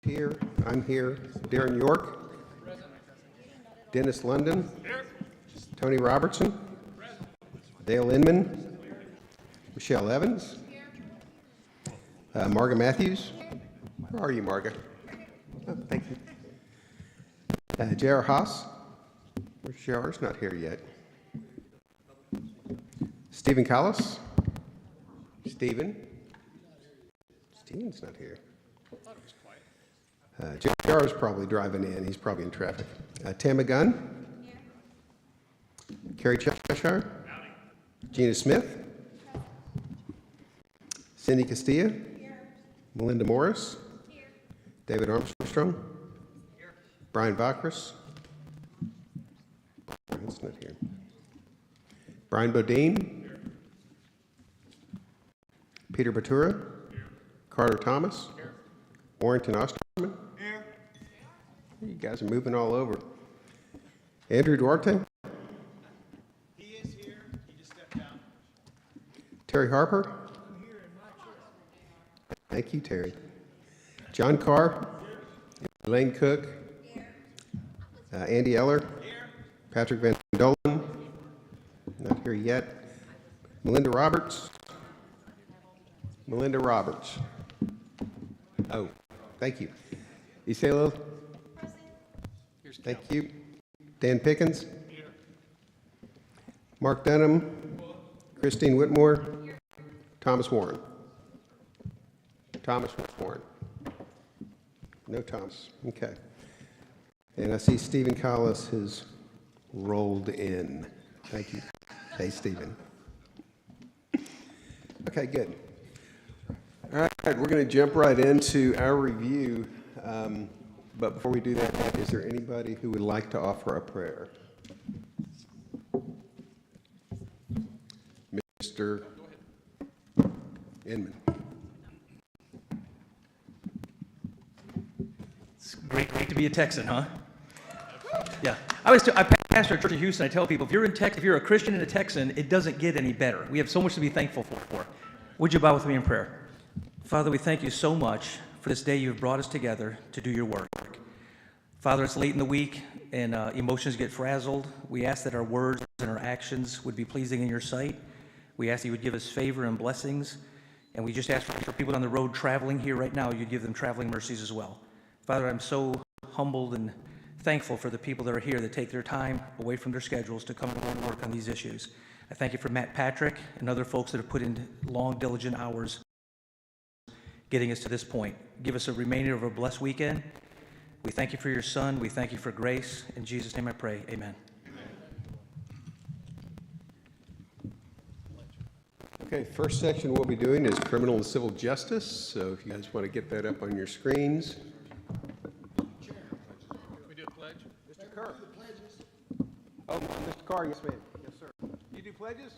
Here. I'm here. Darren York. Dennis London. Tony Robertson. Dale Inman. Michelle Evans. Marga Matthews. Where are you, Marga? Oh, thank you. J.R. Haas. Where's J.R.? He's not here yet. Stephen Collis. Stephen's not here. J.R. is probably driving in. He's probably in traffic. Tamma Gunn. Carrie Cheshire. Gina Smith. Cindy Castilla. Melinda Morris. David Armstrong. Brian Vacris. Brian's not here. Brian Bodine. Peter Batura. Carter Thomas. Warrington Osterman. You guys are moving all over. Andrew Duarte. He is here. He just stepped down. Terry Harper. I'm here in my chair. Thank you, Terry. John Carr. Elaine Cook. Andy Eller. Patrick Van Dolen. Not here yet. Melinda Roberts. Oh, thank you. Iselo. Thank you. Dan Pickens. Mark Dunham. Christine Whitmore. Thomas Warren. No Thomas. Okay. And I see Stephen Collis has rolled in. Thank you. Hey, Stephen. Okay, good. All right, we're going to jump right into our review. But before we do that, is there anybody who would like to offer a prayer? Mr. Inman. It's great to be a Texan, huh? Yeah. I pastor a church in Houston. I tell people, if you're a Christian and a Texan, it doesn't get any better. We have so much to be thankful for. Would you bow with me in prayer? Father, we thank you so much for this day you've brought us together to do your work. Father, it's late in the week and emotions get frazzled. We ask that our words and our actions would be pleasing in your sight. We ask that you would give us favor and blessings. And we just ask for people on the road traveling here right now, you'd give them traveling mercies as well. Father, I'm so humbled and thankful for the people that are here that take their time away from their schedules to come and work on these issues. I thank you for Matt Patrick and other folks that have put in long, diligent hours getting us to this point. Give us a remainder of a blessed weekend. We thank you for your son. We thank you for grace. In Jesus' name I pray, amen. Okay, first section we'll be doing is criminal and civil justice. So if you guys want to get that up on your screens. Can we do a pledge? Mr. Kerr. Oh, Mr. Carr, yes, ma'am. Yes, sir. You do pledges?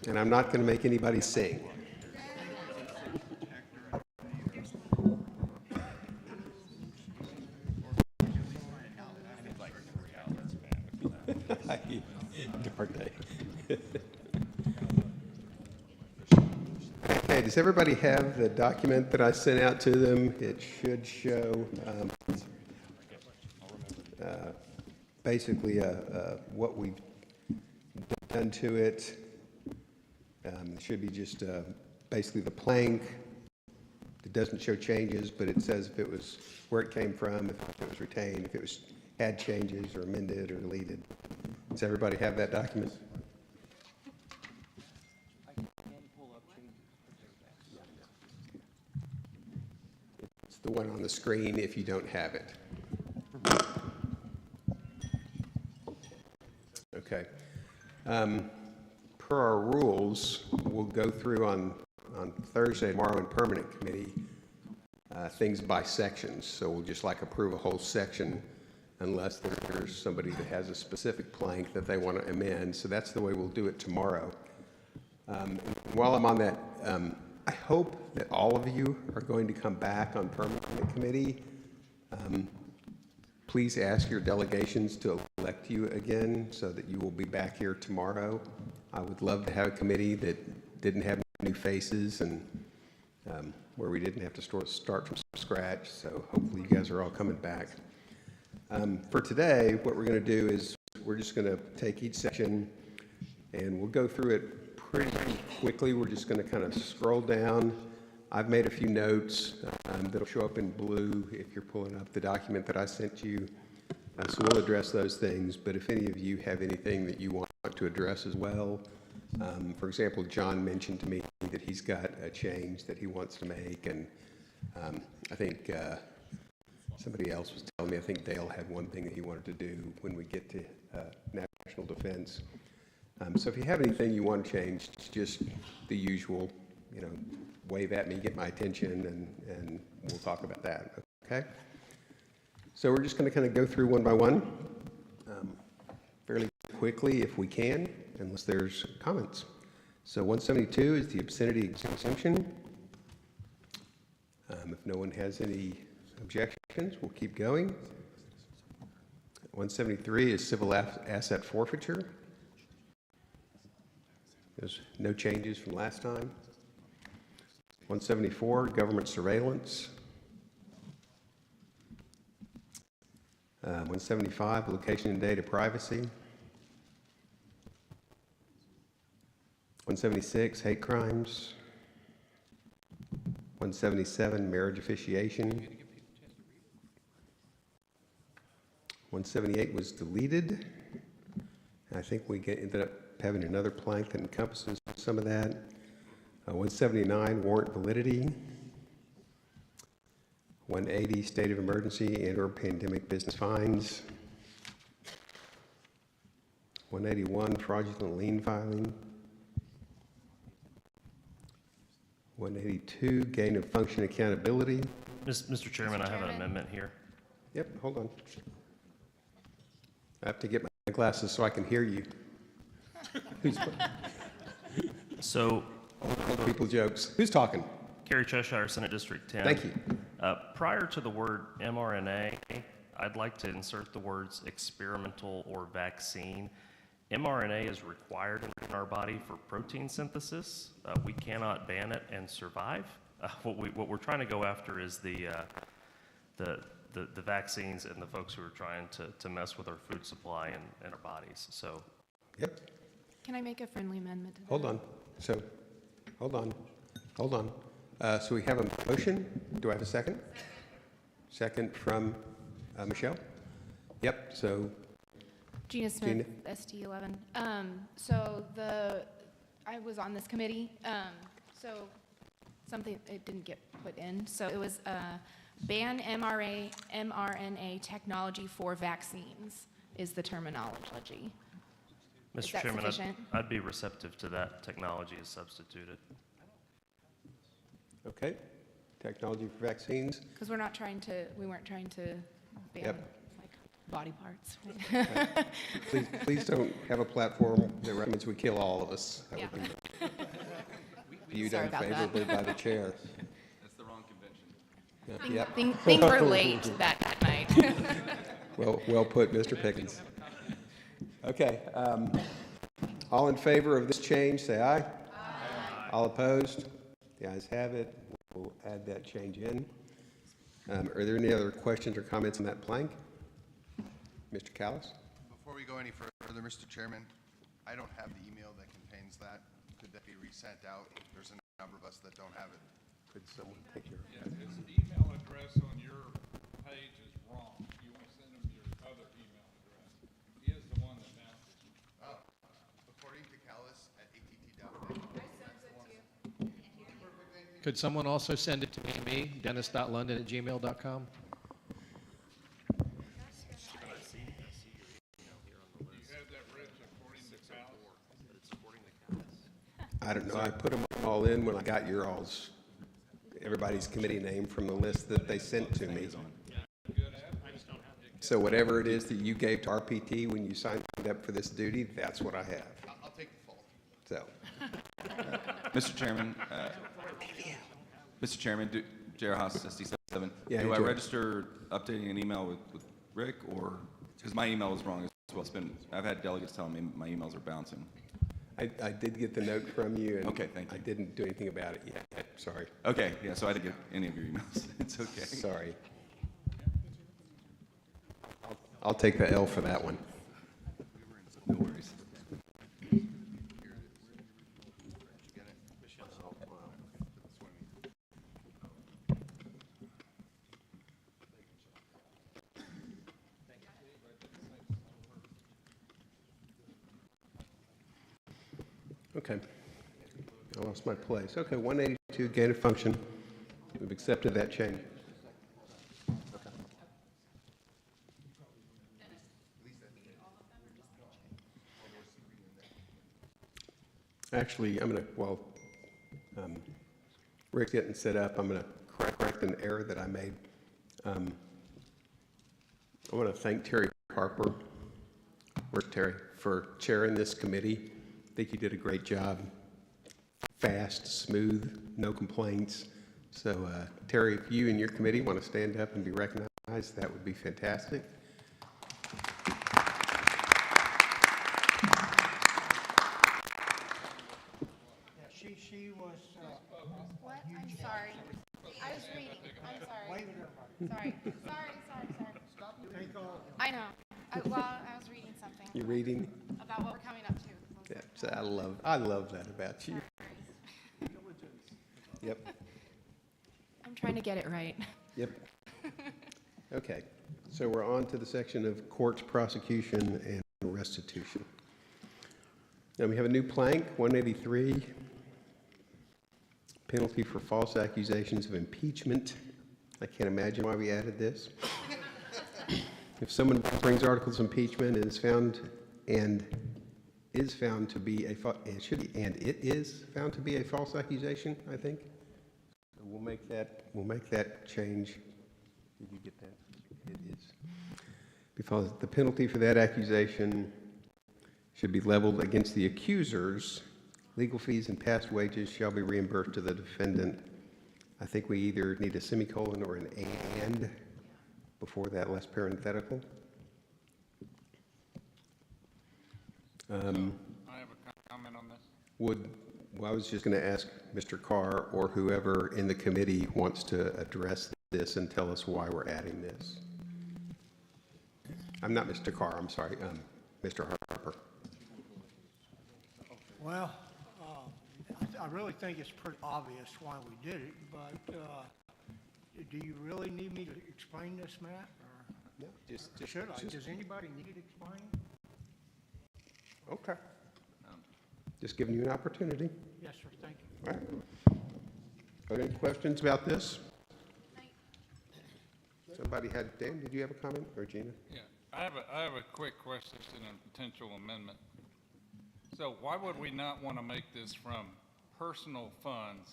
And I'm not going to make anybody sing. Dark day. Okay, does everybody have the document that I sent out to them? It should show basically what we've done to it. It should be just basically the plank. It doesn't show changes, but it says if it was where it came from, if it was retained, if it had changes or amended or deleted. Does everybody have that document? It's the one on the screen if you don't have it. Okay. Per our rules, we'll go through on on Thursday, tomorrow in permanent committee, things by sections. So we'll just like approve a whole section unless there's somebody that has a specific plank that they want to amend. So that's the way we'll do it tomorrow. While I'm on that, I hope that all of you are going to come back on permanent committee. Please ask your delegations to elect you again so that you will be back here tomorrow. I would love to have a committee that didn't have new faces and where we didn't have to start from scratch. So hopefully you guys are all coming back. For today, what we're going to do is we're just going to take each section and we'll go through it pretty quickly. We're just going to kind of scroll down. I've made a few notes that'll show up in blue if you're pulling up the document that I sent you. So we'll address those things, but if any of you have anything that you want to address as well, for example, John mentioned to me that he's got a change that he wants to make, and I think somebody else was telling me, I think Dale had one thing that he wanted to do when we get to national defense. So if you have anything you want to change, it's just the usual, wave at me, get my attention, and we'll talk about that, okay? So we're just going to kind of go through one by one fairly quickly if we can, unless there's comments. So 172 is the obscenity exemption. If no one has any objections, we'll keep going. 173 is civil asset forfeiture. There's no changes from last time. 174, government surveillance. 175, location and data privacy. 176, hate crimes. 177, marriage officiation. 178 was deleted. I think we ended up having another plank that encompasses some of that. 179, warrant validity. 180, state of emergency and/or pandemic business fines. 181, fraudulent lien filing. 182, gain of function accountability. Mr. Chairman, I have an amendment here. Yep, hold on. I have to get my glasses so I can hear you. So, Old people jokes. Who's talking? Kerry Cheshire, Senate District 10. Thank you. Prior to the word mRNA, I'd like to insert the words experimental or vaccine. mRNA is required in our body for protein synthesis. We cannot ban it and survive. What we're trying to go after is the vaccines and the folks who are trying to mess with our food supply and our bodies. So, Yep. Can I make a friendly amendment to that? Hold on. So, hold on. So we have a motion. Do I have a second? Second from Michelle? Yep, so, Gina Smith, ST11. I was on this committee, so something, it didn't get put in. So it was ban mRNA technology for vaccines is the terminology. Is Mr. that Chairman, sufficient? I'd be receptive to that technology as substituted. okay. Technology for vaccines. Because we weren't trying to ban Yep. like body parts. Right? Please don't have a platform that recommends we kill all of us. That would be viewed Sorry about that. unfavorably by the chair. That's the wrong convention. Yep. Things were late that night. Well put, Mr. Pickens. Okay. All in favor of this change, say aye. Aye. All opposed? The ayes have it. We'll add that change in. Are there any other questions or comments on that plank? Mr. Callis? Before we go any further, Mr. Chairman, I don't have the email that contains that. Could that be resent out? There's a number of us that don't have it. Could someone take your... Yeah, his email address on your page is wrong. You want to send him your other email address. He is the one that announces. Oh, according to Callis at att.net. Could someone also send it to me, dennis.london@gmail.com? You have that, Rich, according to Cal? I don't know, I put them all in when I got everybody's committee name from the list that they sent to me. So whatever it is that you gave to RPT when you signed up for this duty, that's what I have. I'll take the fault. So, Mr. Chairman, J.R. Haas, SD7. Yeah, Do hey, I Joe. register updating an email with Rick, or, because my email was wrong as well. I've had delegates telling me my emails are bouncing. I did get the note from you, and Okay, thank you. I didn't do anything about it yet. Sorry. Okay, yeah, so I didn't get any of your emails. It's okay. Sorry. I'll take the L for that one. No worries. Okay. I lost my place. Okay, 182, gain of function. We've accepted that change. Actually, Rick's getting set up, I'm going to correct an error that I made. I want to thank Terry Harper, Terry, for chairing this committee. I think you did a great job. Fast, smooth, no complaints. So, Terry, if you and your committee want to stand up and be recognized, that would be fantastic. She was, What? I'm sorry. I was reading. I'm sorry. Sorry. take all, I know. I was reading something You reading? about what we're coming up to. Yeah, so I love that about you. Yep, I'm trying to get it right. yep. Okay, so we're on to the section of courts, prosecution, and restitution. Now we have a new plank, 183, penalty for false accusations of impeachment. I can't imagine why we added this. If someone brings articles of impeachment and is found to be a it is found to be a false accusation, I think. So we'll make that change. Did you get that? It is. Because the penalty for that accusation should be leveled against the accusers. Legal fees and past wages shall be reimbursed to the defendant. I think we either need a semicolon or an and before that last parenthetical. I have a comment on this. I was just going to ask Mr. Carr or whoever in the committee wants to address this and tell us why we're adding this. I'm not Mr. Carr, I'm sorry, Mr. Harper. well, I really think it's pretty obvious why we did it, but do you really need me to explain this, Matt? No, just Should I? Does anybody need it explained? Okay. Just giving you an opportunity. Yes, sir, thank you. All right. Are there any questions about this? Somebody had, Dan, did you have a comment, or Gina? Yeah, I have a quick question and a potential amendment. So why would we not want to make this from personal funds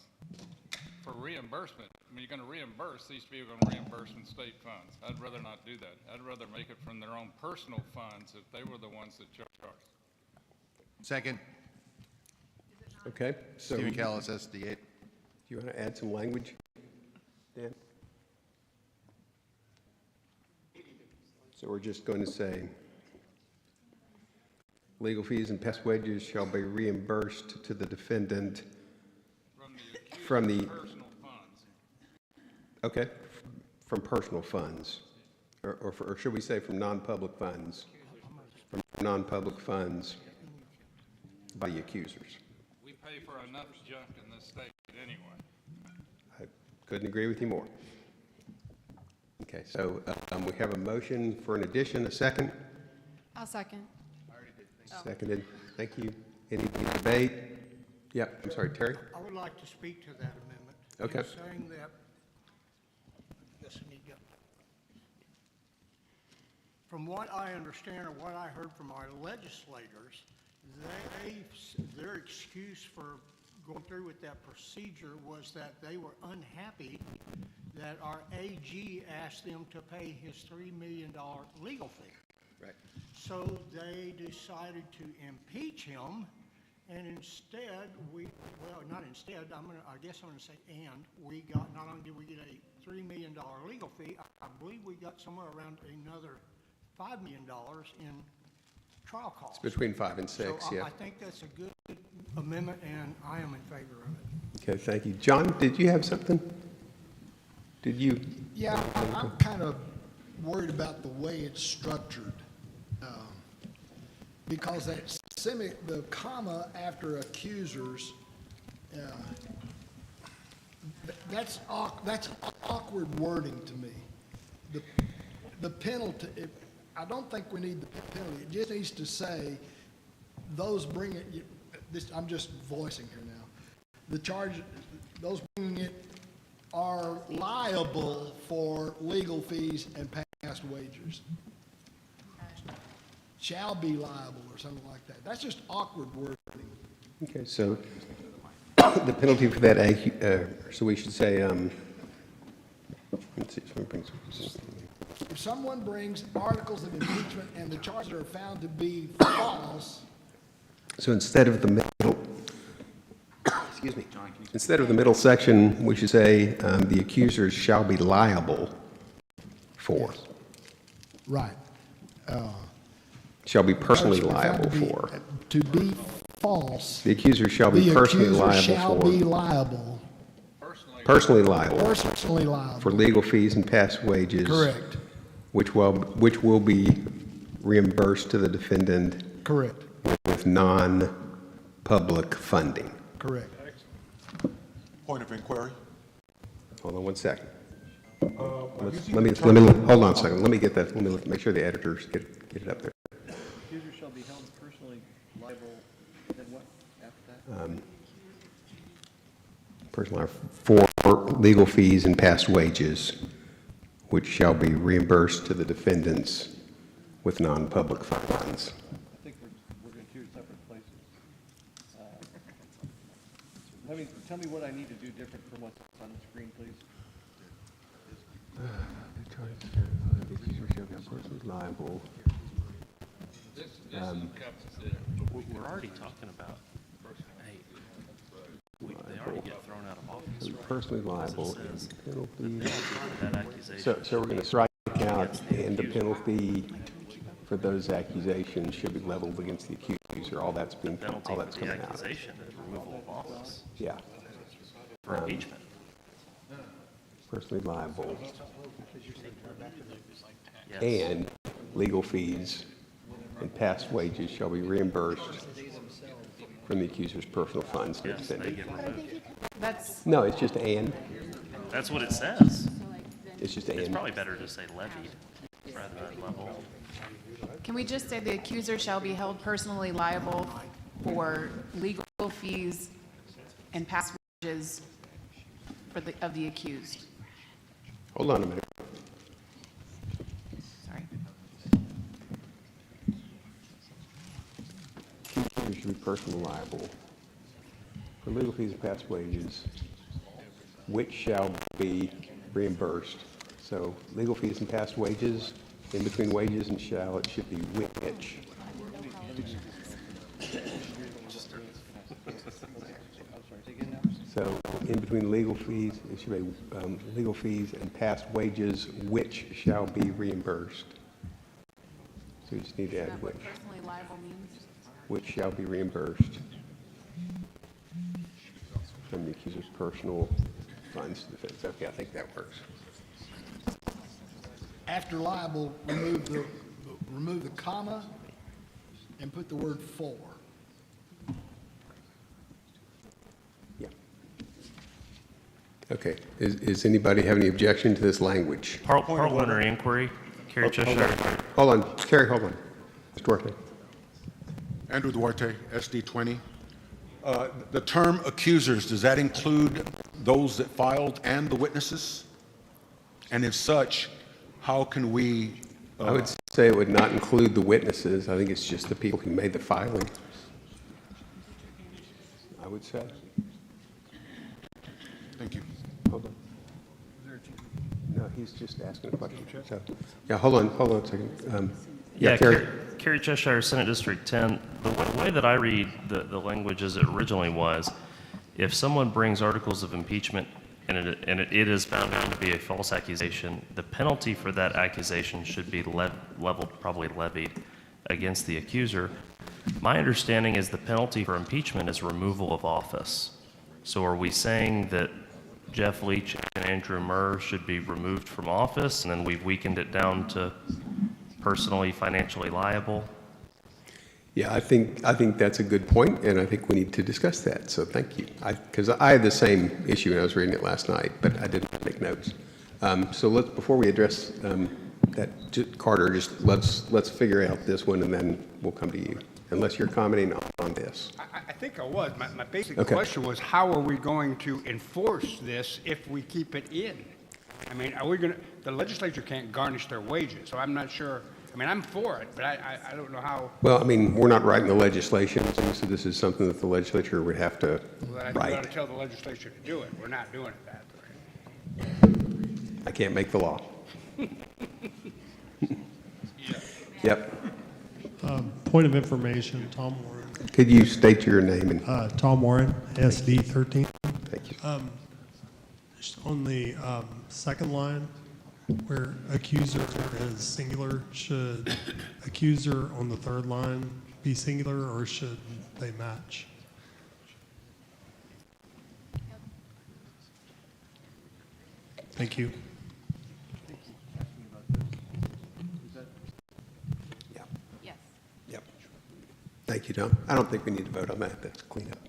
for reimbursement? I mean, you're going to reimburse, these people are going to reimburse from state funds. I'd rather not do that. I'd rather make it from their own personal funds if they were the ones that charge. Second, Okay, so Stephen do Callis, SD8. you want to add some language, Dan? So we're just going to say, legal fees and past wages shall be reimbursed to the defendant from the, Personal funds. okay, from personal funds. Or should we say from non-public funds? From non-public funds by the accusers. We pay for enough junk in this state anyway. I couldn't agree with you more. Okay, so we have a motion for an addition, a second. I'll second. Seconded. Thank you. Any debate? Yep, I'm sorry, Terry? I would like to speak to that amendment. Okay. In saying that, yes, I need to go. From what I understand or what I heard from our legislators, their excuse for going through with that procedure was that they were unhappy that our AG asked them to pay his $3 million legal fee. Right. So they decided to impeach him, and instead, not instead, I guess I'm gonna say, and we got, not only did we get a $3 million legal fee, I believe we got somewhere around another $5 million in trial costs. It's between 5 and 6, So yeah. I think that's a good amendment, and I am in favor of it. Okay, thank you. John, did you have something? Did you? Yeah, I'm kind of worried about the way it's structured. Because the comma after accusers, that's awkward wording to me. The penalty, I don't think we need the penalty. It just needs to say, those bringing it, I'm just voicing here now. The charge, those bringing it are liable for legal fees and past wages. Shall be liable or something like that. That's just awkward wording. Okay, so the penalty for that, so we should say, let's see, If someone brings articles of impeachment and the charges are found to be false, so instead of the middle, excuse me, instead of the middle section, we should say, the accusers shall be liable for, right. shall be personally Found liable to be- for. To be false. The accuser shall be The personally accuser shall be liable liable, for, personally liable personally liable. for legal fees and past wages. Correct, Which will be reimbursed to the defendant correct, with non-public funding. correct. Point of inquiry. Hold on one second. Let me, hold on a second. Let me get that, let me make sure the editors get it up there. Accuser shall be held personally liable, then what after that? Personally, for legal fees and past wages, which shall be reimbursed to the defendants with non-public funds. I think we're going to choose separate places. Tell me what I need to do different from what's on the screen, please. The accuser shall be personally liable. This is We're already talking about, hey, they already get thrown out of office, right? Personally liable. says Penalty. That accusation. So we're going to strike out, and the penalty for those accusations should be leveled against the accuser. All that's Penalty all that's for the coming out. accusation is removal of office Yeah. for impeachment. Personally liable. Yes. And legal fees and past wages shall be reimbursed from the accuser's personal funds to the Yes, they defendant. get removed. That's, No, it's just and. That's what it says. It's just It's and. probably better to say levied rather than level. Can we just say the accuser shall be held personally liable for legal fees and past wages of the accused? Hold on a minute. Sorry. Accuser should be personally liable for legal fees and past wages, which shall be reimbursed. So legal fees and past wages, in between wages and shall, it should be which. So in between legal fees, it should be legal fees and past wages, which shall be reimbursed. So you just need to Is add that which. what personally liable means? Which shall be reimbursed from the accuser's personal funds to defense. Okay, I think that works. After liable, remove the comma and put the word for. Yeah. Okay, is anybody have any objection to this language? Parliamentary inquiry, Carrie Cheshire. Hold on, Terry, hold on. Mr. Duarte. Andrew Duarte, SD 20. The term accusers, does that include those that filed and the witnesses? And if such, how can we, I would say it would not include the witnesses. I think it's just the people who made the filing. I would say. Thank you. Hold on. No, he's just asking a question. So, yeah, hold on a second. Kerry. Kerry Cheshire, Senate District 10. The way that I read the language as it originally was, if someone brings articles of impeachment and it is found to be a false accusation, the penalty for that accusation should be probably levied against the accuser. My understanding is the penalty for impeachment is removal of office. So are we saying that Jeff Leach and Andrew Murr should be removed from office, and then we've weakened it down to personally, financially liable? Yeah, I think that's a good point, and I think we need to discuss that, so thank you. Because I had the same issue when I was reading it last night, but I didn't make notes. So before we address that, Carter, just let's figure out this one, and then we'll come to you, unless you're commenting on this. I think I was. My basic Okay. question was, how are we going to enforce this if we keep it in? I mean, are we going to, the legislature can't garnish their wages, so I'm not sure. I mean, I'm for it, but I don't know how. Well, I mean, we're not writing the legislation, so this is something that the legislature would have to Well, I write. got to tell the legislature to do it. We're not doing it that way. I can't make the law. Yep. Point of information, Tom Warren. Could you state your name and? Tom Warren, SD 13. Thank you. Just on the second line, where accuser is singular, should accuser on the third line be singular, or should they match? Thank you. Yeah. Yes. Yep. Thank you, Tom. I don't think we need to vote on that. That's clean up.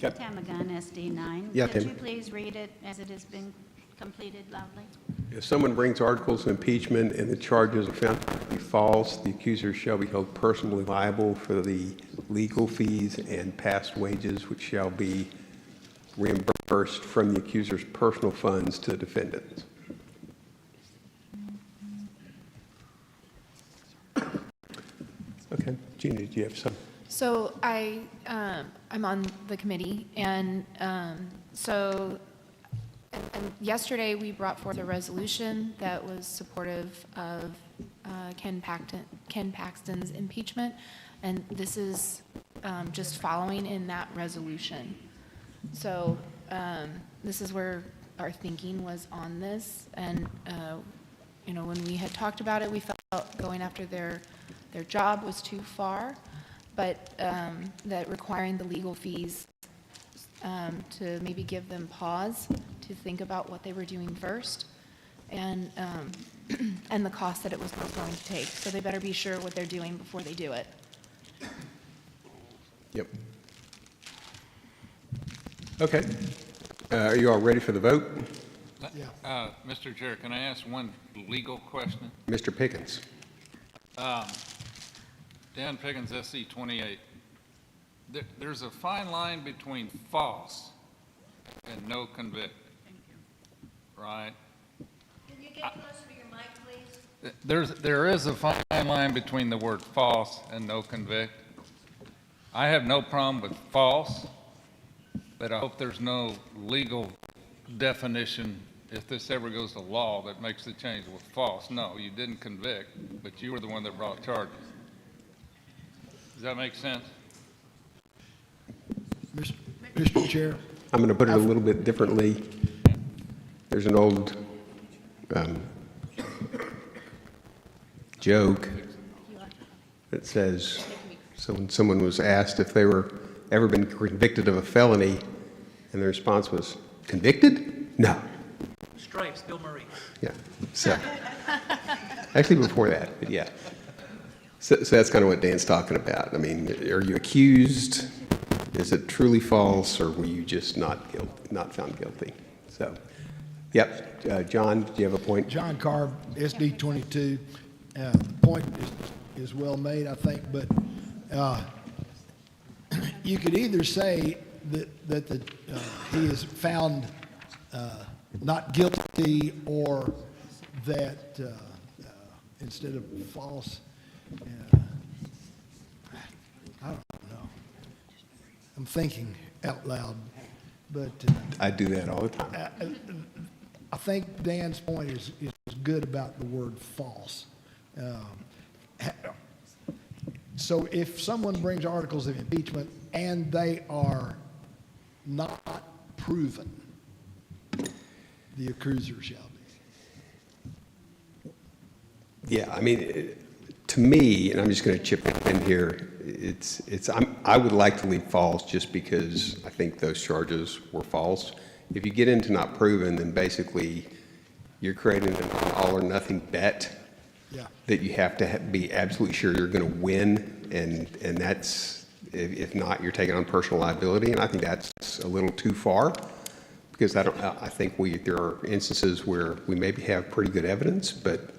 Yep. Tamagun, SD 9. Yeah, Could Tim. you please read it as it has been completed loudly? If someone brings articles of impeachment and the charges are found to be false, the accuser shall be held personally liable for the legal fees and past wages, which shall be reimbursed from the accuser's personal funds to the defendant. Okay, Gina, did you have some? So I'm on the committee, and and yesterday we brought forth a resolution that was supportive of Ken Paxton's impeachment, and this is just following in that resolution. So this is where our thinking was on this, and when we had talked about it, we felt going after their job was too far, but that requiring the legal fees to maybe give them pause to think about what they were doing first, and the cost that it was going to take. So they better be sure what they're doing before they do it. Yep. Okay. Are you all ready for the vote? Yeah. Mr. Chair, can I ask one legal question? Mr. Pickens. Dan Pickens, SC 28. There's a fine line between false and no convict. Right? Can you get closer to your mic, please? There is a fine line between the word false and no convict. I have no problem with false, but I hope there's no legal definition, if this ever goes to law, that makes the change with false. No, you didn't convict, but you were the one that brought charges. Does that make sense? Mr. Chair. I'm going to put it a little bit differently. There's an old joke that says, so when someone was asked if they were ever been convicted of a felony, and the response was, convicted? No. Stripes, Bill Murray. Yeah. So, actually before that, but yeah. So that's kind of what Dan's talking about. I mean, are you accused? Is it truly false, or were you just not found guilty? So, yep. John, do you have a point? John Carr, SD 22. The point is well made, I think, but you could either say that he is found not guilty, or that instead of false, I don't know. I'm thinking out loud. But I do that all the time. I think Dan's point is good about the word false. So if someone brings articles of impeachment and they are not proven, the accuser shall be. Yeah, I mean, to me, and I'm just going to chip in here, I would like to leave false just because I think those charges were false. If you get into not proven, then basically you're creating an all or nothing bet that you have to be absolutely sure you're going to win, and that's, if not, you're taking on personal liability, and I think that's a little too far, because I think there are instances where we maybe have pretty good evidence, but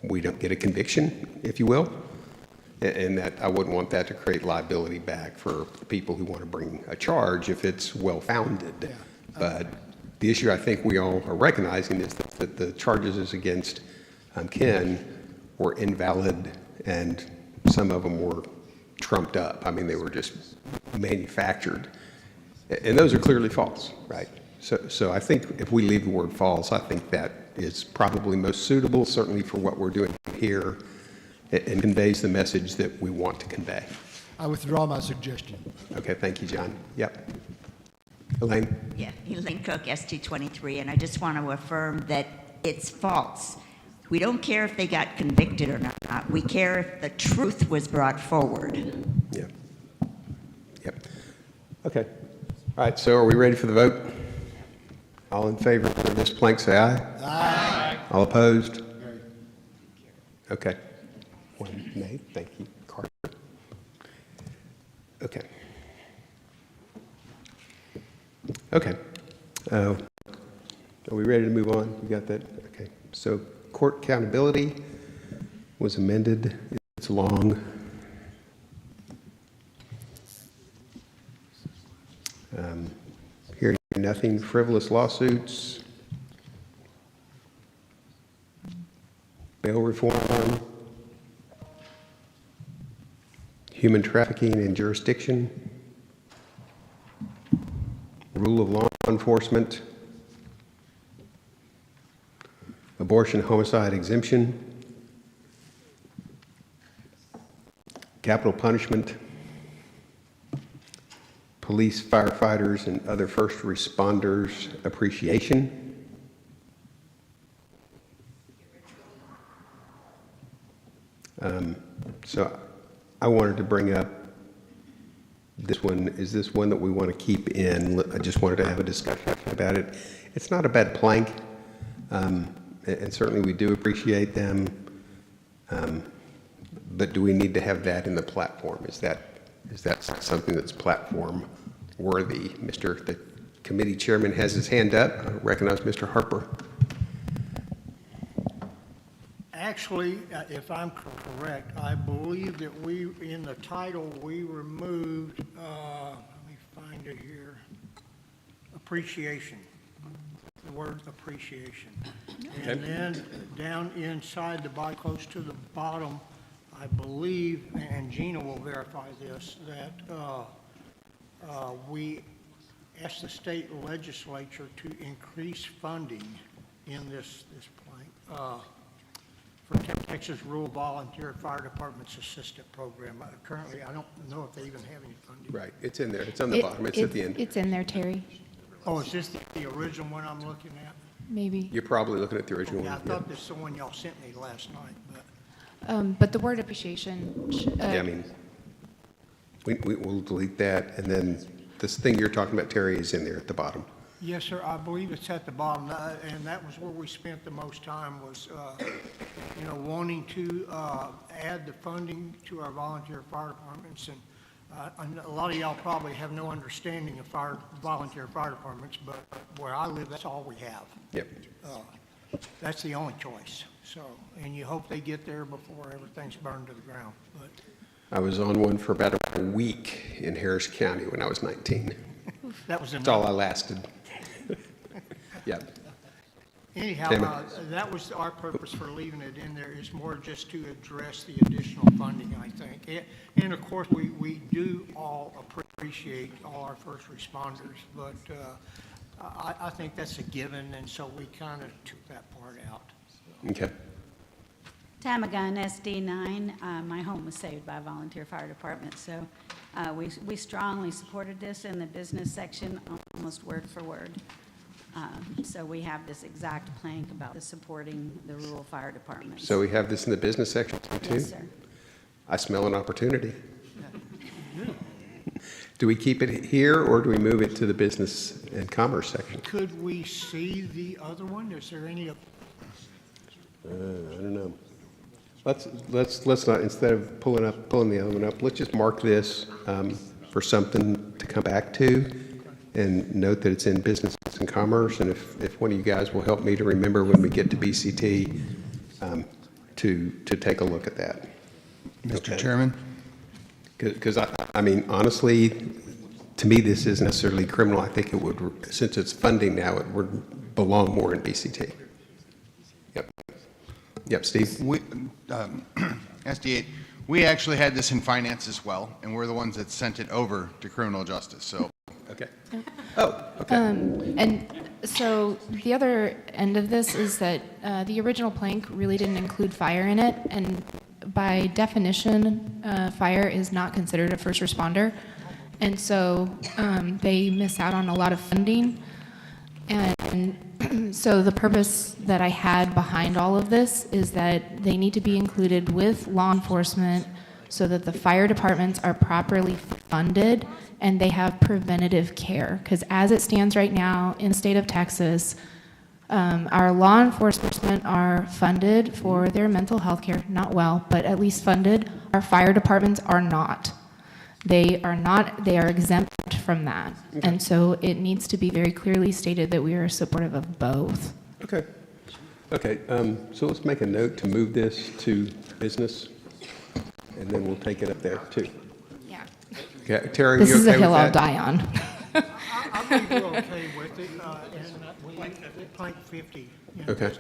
we don't get a conviction, if you will, and that I wouldn't want that to create liability back for people who want to bring a charge if it's well-founded. But the issue I think we all are recognizing is that the charges against Ken were invalid, and some of them were trumped up. I mean, they were just manufactured. And those are clearly false, right? So I think if we leave the word false, I think that is probably most suitable, certainly for what we're doing here, and conveys the message that we want to convey. I withdraw my suggestion. Okay, thank you, John. Yep. Elaine? Yeah, Elaine Cook, ST23, and I just want to affirm that it's false. We don't care if they got convicted or not. We care if the truth was brought forward. Yeah. Yep. Okay. All right, so are we ready for the vote? All in favor of this plank, say aye. Aye. All opposed? Okay. One nay. Thank you, Carter. Okay. Okay. Are we ready to move on? We got that? Okay. So court accountability was amended. It's long. Hearing nothing. Frivolous lawsuits. Bail reform. Human trafficking and jurisdiction. Rule of law enforcement. Abortion homicide exemption. Capital punishment. Police, firefighters, and other first responders appreciation. So I wanted to bring up this one. Is this one that we want to keep in? I just wanted to have a discussion about it. It's not a bad plank, and certainly we do appreciate them, but do we need to have that in the platform? Is that something that's platform worthy? The committee chairman has his hand up. I recognize Mr. Harper. Actually, if I'm correct, I believe that in the title, we removed, let me find it here, appreciation, the word appreciation. Okay. And then down inside the body, close to the bottom, I believe, and Gina will verify this, that we asked the state legislature to increase funding in this plank for Texas Rural Volunteer Fire Department's Assistant Program. Currently, I don't know if they even have any funding. Right, it's in there. It's on the bottom. It's at the end. It's in there, Terry, Oh, is this the original one I'm looking at? maybe. You're probably looking at the original Yeah, I one. thought this is the one y'all sent me last night, but. But the word appreciation, Yeah, I mean, we'll delete that, and then this thing you're talking about, Terry, is in there at the bottom. Yes, sir, I believe it's at the bottom, and that was where we spent the most time was, wanting to add the funding to our volunteer fire departments. And a lot of y'all probably have no understanding of volunteer fire departments, but where I live, that's all we have. Yep. That's the only choice. So, and you hope they get there before everything's burned to the ground. But I was on one for about a week in Harris County when I was 19. that was That's all I lasted. Yeah. Anyhow, Tammy. that was our purpose for leaving it in there, is more just to address the additional funding, I think. And of course, we do all appreciate all our first responders, but I think that's a given, and so we kind of took that part out. Okay. Tamagun, SD9. My home was saved by a volunteer fire department, so we strongly supported this in the business section, almost word for word. So we have this exact plank about the supporting the rural fire departments. So we have this in the business section too? Yes, sir. I smell an opportunity. Do we keep it here, or do we move it to the business and commerce section? Could we see the other one? Is there any? I don't know. Let's not, instead of pulling the other one up, let's just mark this for something to come back to, and note that it's in business and commerce. And if one of you guys will help me to remember when we get to BCT to take a look at that. Mr. Chairman? Because I mean, honestly, to me, this isn't necessarily criminal. I think it would, since it's funding now, it would belong more in BCT. Yep. Yep, Steve? We, SD8, we actually had this in finance as well, and we're the ones that sent it over to criminal justice, so. Okay. Oh, okay. And so the other end of this is that the original plank really didn't include fire in it, and by definition, fire is not considered a first responder, and so they miss out on a lot of funding. And so the purpose that I had behind all of this is that they need to be included with law enforcement so that the fire departments are properly funded and they have preventative care. Because as it stands right now in the state of Texas, our law enforcement are funded for their mental health care, not well, but at least funded. Our fire departments are not. They are not, they are exempt from that. Okay. And so it needs to be very clearly stated that we are supportive of both. Okay. Okay, so let's make a note to move this to business, and then we'll take it up there too. Yeah. Okay, Terry, This you is okay a hill with I'll that? die on. I think we're okay with it, and plank 50. you know. Okay.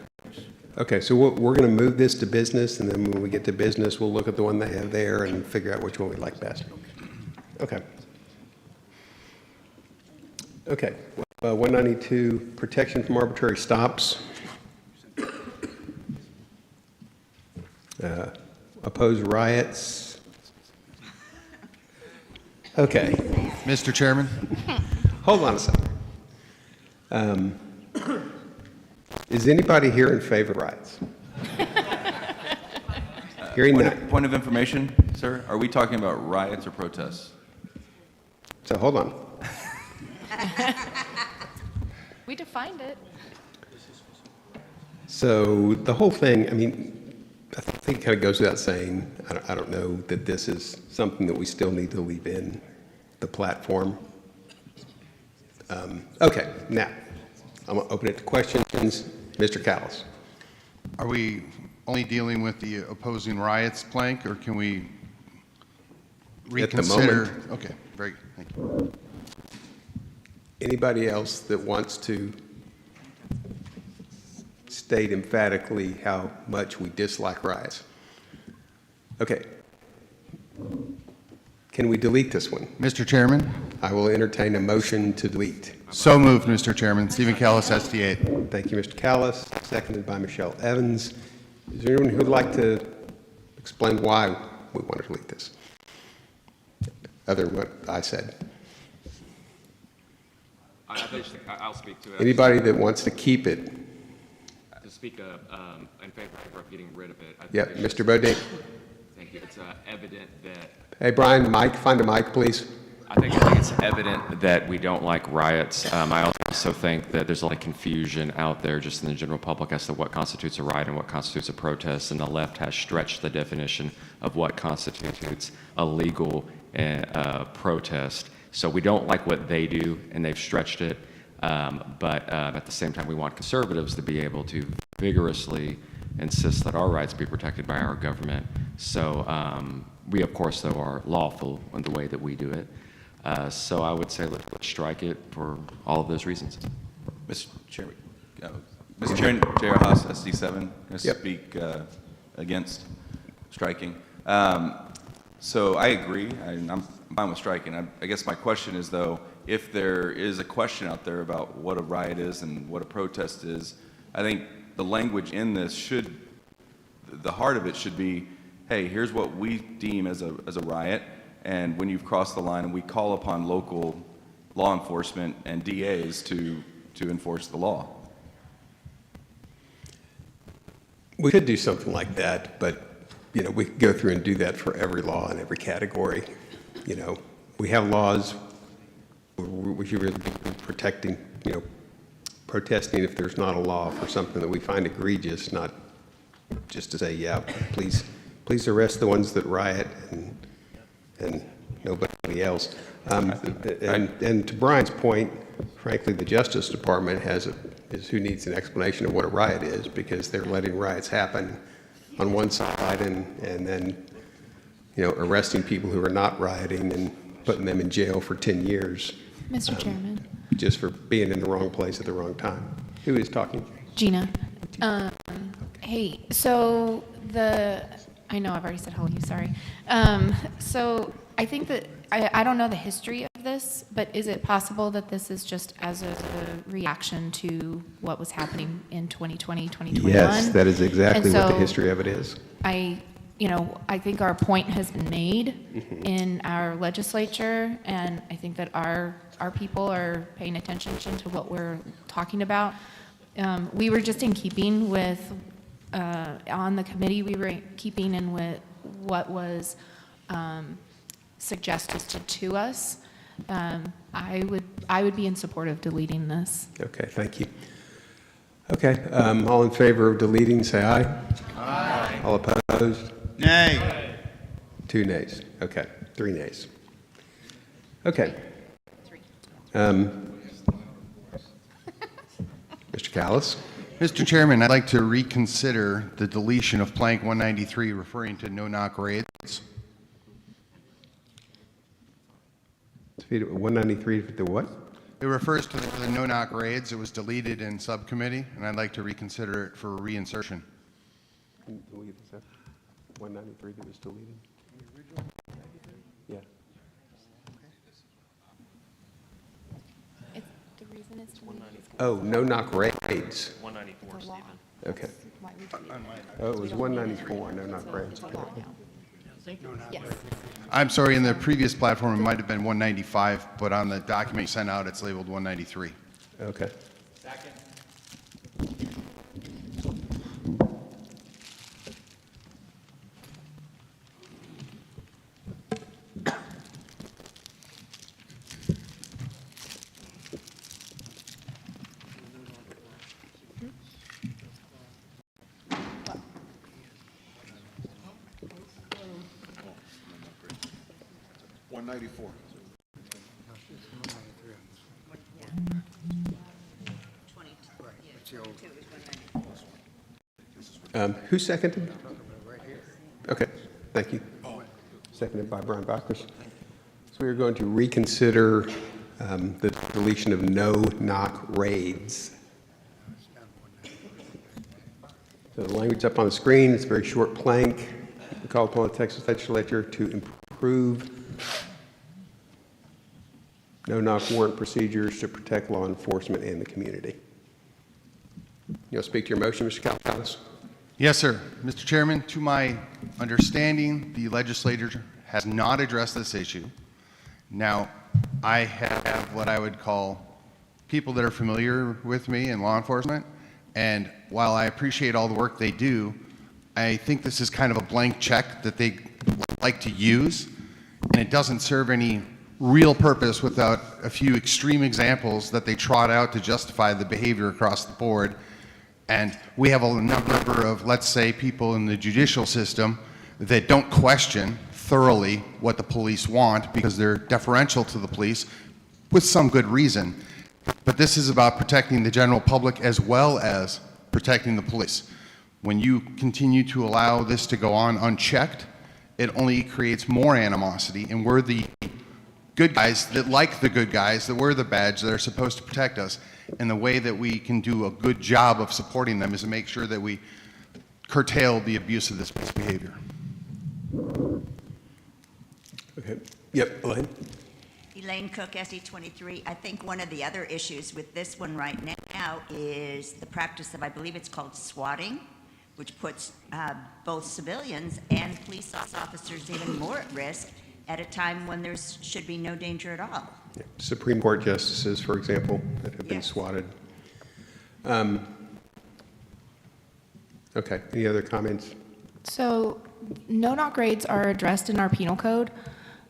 Okay, so we're going to move this to business, and then when we get to business, we'll look at the one they have there and figure out which one we like best. Okay. Okay, 192, protection from arbitrary stops. Oppose riots. Okay. Mr. Chairman? Hold on a second. Is anybody here in favor of riots? Hearing none. Point of information, sir, are we talking about riots or protests? So hold on. We defined it. So the whole thing, I mean, I think it kind of goes without saying, I don't know that this is something that we still need to leave in the platform. Okay, now, I'm going to open it to questions. Mr. Callis. Are we only dealing with the opposing riots plank, or can we At the reconsider? moment. Okay, very good, thank you. Anybody else that wants to state emphatically how much we dislike riots? Okay. Can we delete this one? Mr. Chairman? I will entertain a motion to delete. So moved, Mr. Chairman. Stephen Callis, SD8. Thank you, Mr. Callis, seconded by Michelle Evans. Is there anyone who would like to explain why we want to delete this? Other than what I said. I'll speak to it. Anybody that wants to keep it? To speak in favor of getting rid of it. I think Yep, it's Mr. Bodine. Thank you. It's evident that. Hey, Brian, Mike, find a mic, please. I think it's evident that we don't like riots. I also think that there's a lot of confusion out there just in the general public as to what constitutes a riot and what constitutes a protest, and the left has stretched the definition of what constitutes a legal protest. So we don't like what they do, and they've stretched it. But at the same time, we want conservatives to be able to vigorously insist that our rights be protected by our government. So we, of course, though, are lawful in the way that we do it. So I would say let's strike it for all of those reasons. Mr. Chairman, Mr. Chairman, J.R. Haas, SD7, going to Yep. speak against striking. So I agree, I'm fine with striking. I guess my question is, though, if there is a question out there about what a riot is and what a protest is, I think the language in this should, the heart of it should be, hey, here's what we deem as a riot, and when you've crossed the line, and we call upon local law enforcement and DAs to enforce the law. We could do something like that, but, you know, we could go through and do that for every law in every category. You know, we have laws, we should really be protecting, you know, protesting if there's not a law for something that we find egregious, not just to say, yeah, please arrest the ones that riot and nobody else. And to Brian's point, frankly, the Justice Department is who needs an explanation of what a riot is, because they're letting riots happen on one side and then, you know, arresting people who are not rioting and putting them in jail for 10 years. Mr. Chairman. Just for being in the wrong place at the wrong time. Who is talking? Gina. Hey, so I know I've already said hello, sorry. So I think that, I don't know the history of this, but is it possible that this is just as a reaction to what was happening in 2020, 2021? Yes, that is exactly what the so history of it is. I think our point has been made in our legislature, and I think that our people are paying attention to what we're talking about. We were just in keeping with, on the committee, we were keeping in with what was suggested to us. I would be in support of deleting this. Okay, thank you. Okay, all in favor of deleting, say aye. Aye. All opposed? Nay. 2 nays. Okay, 3 nays. Okay. Mr. Callis? Mr. Chairman, I'd like to reconsider the deletion of plank 193 referring to no-knock raids. 193, the what? It refers to the no-knock raids. It was deleted in subcommittee, and I'd like to reconsider it for reinsertion. 193 that was deleted? Yeah. The reason it's deleted is Oh, no-knock raids. 194, Stephen. Okay. Oh, it was 194, no-knock raids. Okay. Yes. I'm sorry, in the previous platform, it might have been 195, but on the document you sent out, it's labeled 193. Okay. Who seconded? Okay, thank you. Seconded by Brian Bachris. So we are going to reconsider the deletion of no-knock raids. So the language up on the screen, it's a very short plank. We call upon the Texas Legislature to improve no-knock warrant procedures to protect law enforcement and the community. You'll speak to your motion, Mr. Callis? Yes, sir. Mr. Chairman, to my understanding, the legislature has not addressed this issue. Now, I have what I would call people that are familiar with me in law enforcement, and while I appreciate all the work they do, I think this is kind of a blank check that they like to use, and it doesn't serve any real purpose without a few extreme examples that they trot out to justify the behavior across the board. And we have a number of, let's say, people in the judicial system that don't question thoroughly what the police want because they're deferential to the police with some good reason. But this is about protecting the general public as well as protecting the police. When you continue to allow this to go on unchecked, it only creates more animosity, and we're the good guys that like the good guys, that wear the badge, that are supposed to protect us. And the way that we can do a good job of supporting them is to make sure that we curtail the abuse of this behavior. Okay. Yep, Elaine? Elaine Cook, SE23. I think one of the other issues with this one right now is the practice of, I believe it's called swatting, which puts both civilians and police officers even more at risk at a time when there should be no danger at all. Yeah. Supreme Court justices, for example, that have been Yes. swatted. Okay, any other comments? So no-knock grades are addressed in our penal code,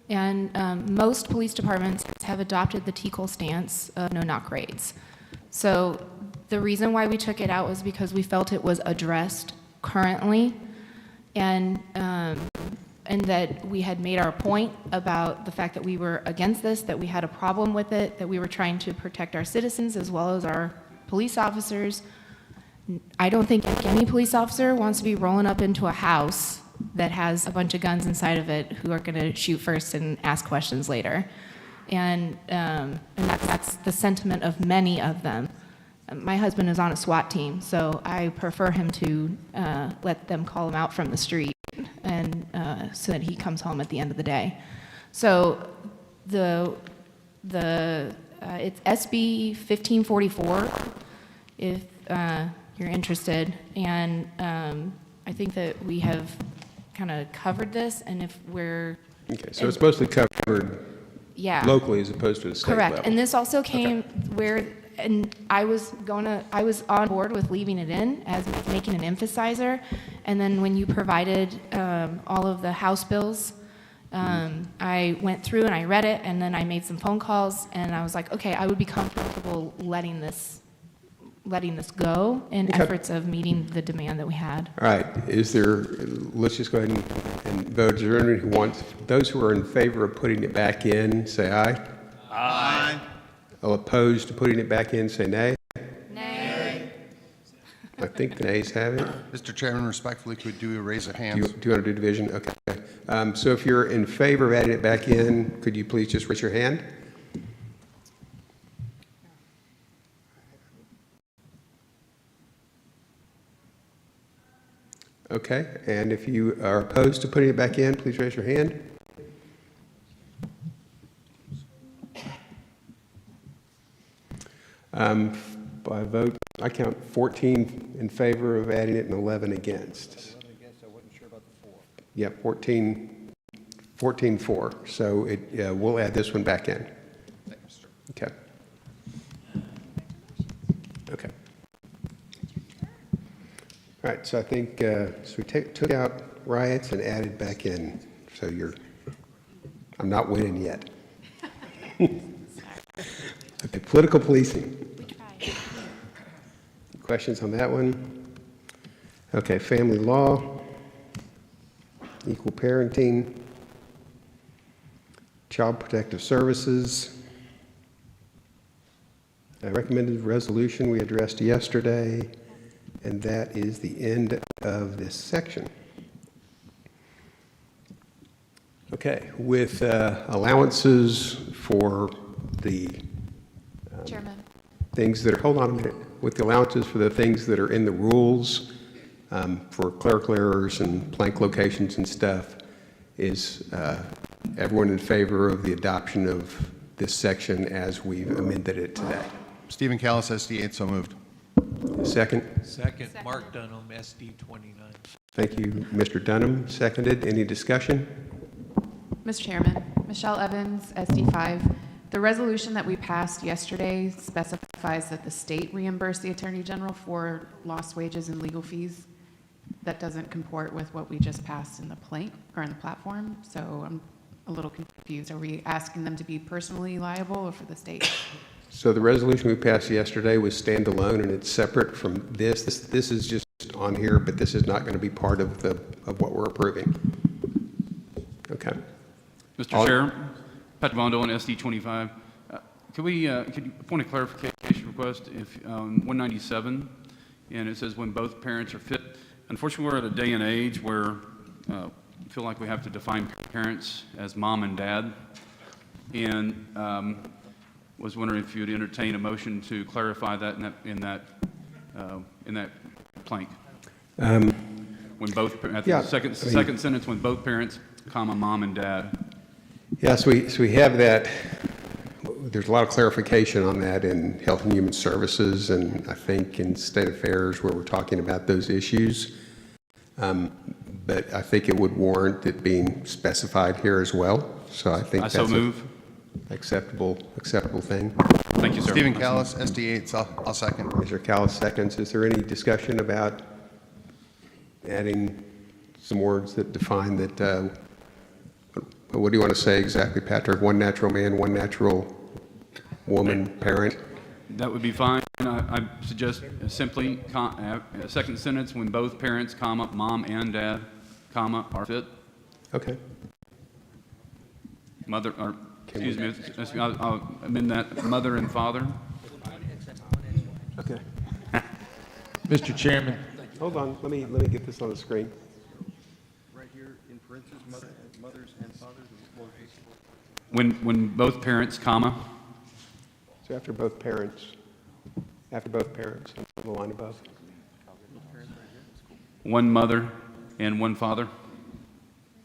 and most police departments have adopted the TCOL stance of no-knock grades. So the reason why we took it out was because we felt it was addressed currently, and that we had made our point about the fact that we were against this, that we had a problem with it, that we were trying to protect our citizens as well as our police officers. I don't think any police officer wants to be rolling up into a house that has a bunch of guns inside of it who are going to shoot first and ask questions later. And that's the sentiment of many of them. My husband is on a SWAT team, so I prefer him to let them call him out from the street, and so that he comes home at the end of the day. So it's SB 1544, if you're interested, and I think that we have kind of covered this, and if we're... Okay, so it's mostly covered Yeah. locally as opposed to the state level. Correct, and this also came where, and I was on board with leaving it in as making an emphasizer, and then when you provided all of the House bills, I went through and I read it, and then I made some phone calls, and I was like, okay, I would be comfortable letting this go in Okay. efforts of meeting the demand that we had. All right, let's just go ahead and vote. Is there anyone who wants, those who are in favor of putting it back in, say aye. Aye. All opposed to putting it back in, say nay. Nay. I think the nays have it. Mr. Chairman, respectfully, could do a raise of Do you hands? want to do division? Okay. So if you're in favor of adding it back in, could you please just raise your hand? Okay, and if you are opposed to putting it back in, please raise your hand. By vote, I count 14 in favor of adding it and 11 against. 11 against, I wasn't sure about the 4. Yeah, 14-4. So we'll add this one back in. Okay. Okay. All right, so I think, so we took out riots and added back in. So I'm not winning yet. Okay, political policing. Questions on that one? Okay, family law, equal parenting, child protective services, a recommended resolution we addressed yesterday, and that is the end of this section. Okay, with allowances for the Chairman. things that are, hold on a minute, with the allowances for the things that are in the rules for clerical errors and blank locations and stuff, is everyone in favor of the adoption of this section as we've amended it today? Stephen Callis, SD8, so moved. Second? Second, Mark Dunham, SD 29. Thank you, Mr. Dunham. Seconded. Any discussion? Mr. Chairman, Michelle Evans, SD5. The resolution that we passed yesterday specifies that the state reimburse the Attorney General for lost wages and legal fees. That doesn't comport with what we just passed in the plank or in the platform, so I'm a little confused. Are we asking them to be personally liable or for the state? So the resolution we passed yesterday was standalone and it's separate from this. This is just on here, but this is not going to be part of what we're approving. Okay. Mr. Chair, Patrick Von Dolan, SD 25. Could you point a clarification request if 197, and it says when both parents are fit. Unfortunately, we're at a day and age where I feel like we have to define parents as mom and dad. And Was wondering if you'd entertain a motion to clarify that in that plank. When both, at the Yeah, second sentence, when both parents, comma, mom and dad. Yes, so we have that. There's a lot of clarification on that in Health and Human Services, and I think in State Affairs where we're talking about those issues. But I think it would warrant it being specified here as well. So I think I that's so move. acceptable thing. Thank you, sir. Stephen Callis, SD8, I'll second. Mr. Callis seconds. Is there any discussion about adding some words that define that? What do you want to say exactly, Patrick? One natural man, one natural woman, parent? That would be fine. I suggest simply, second sentence, when both parents, comma, mom and dad, comma, are fit. Okay. Mother, or, excuse me, I'll amend that, mother and father. Okay. Mr. Chairman. Hold on, let me get this on the screen. Right here in parentheses, mothers and fathers. When both parents, comma, So after both parents, on the line above. one mother and one father. Do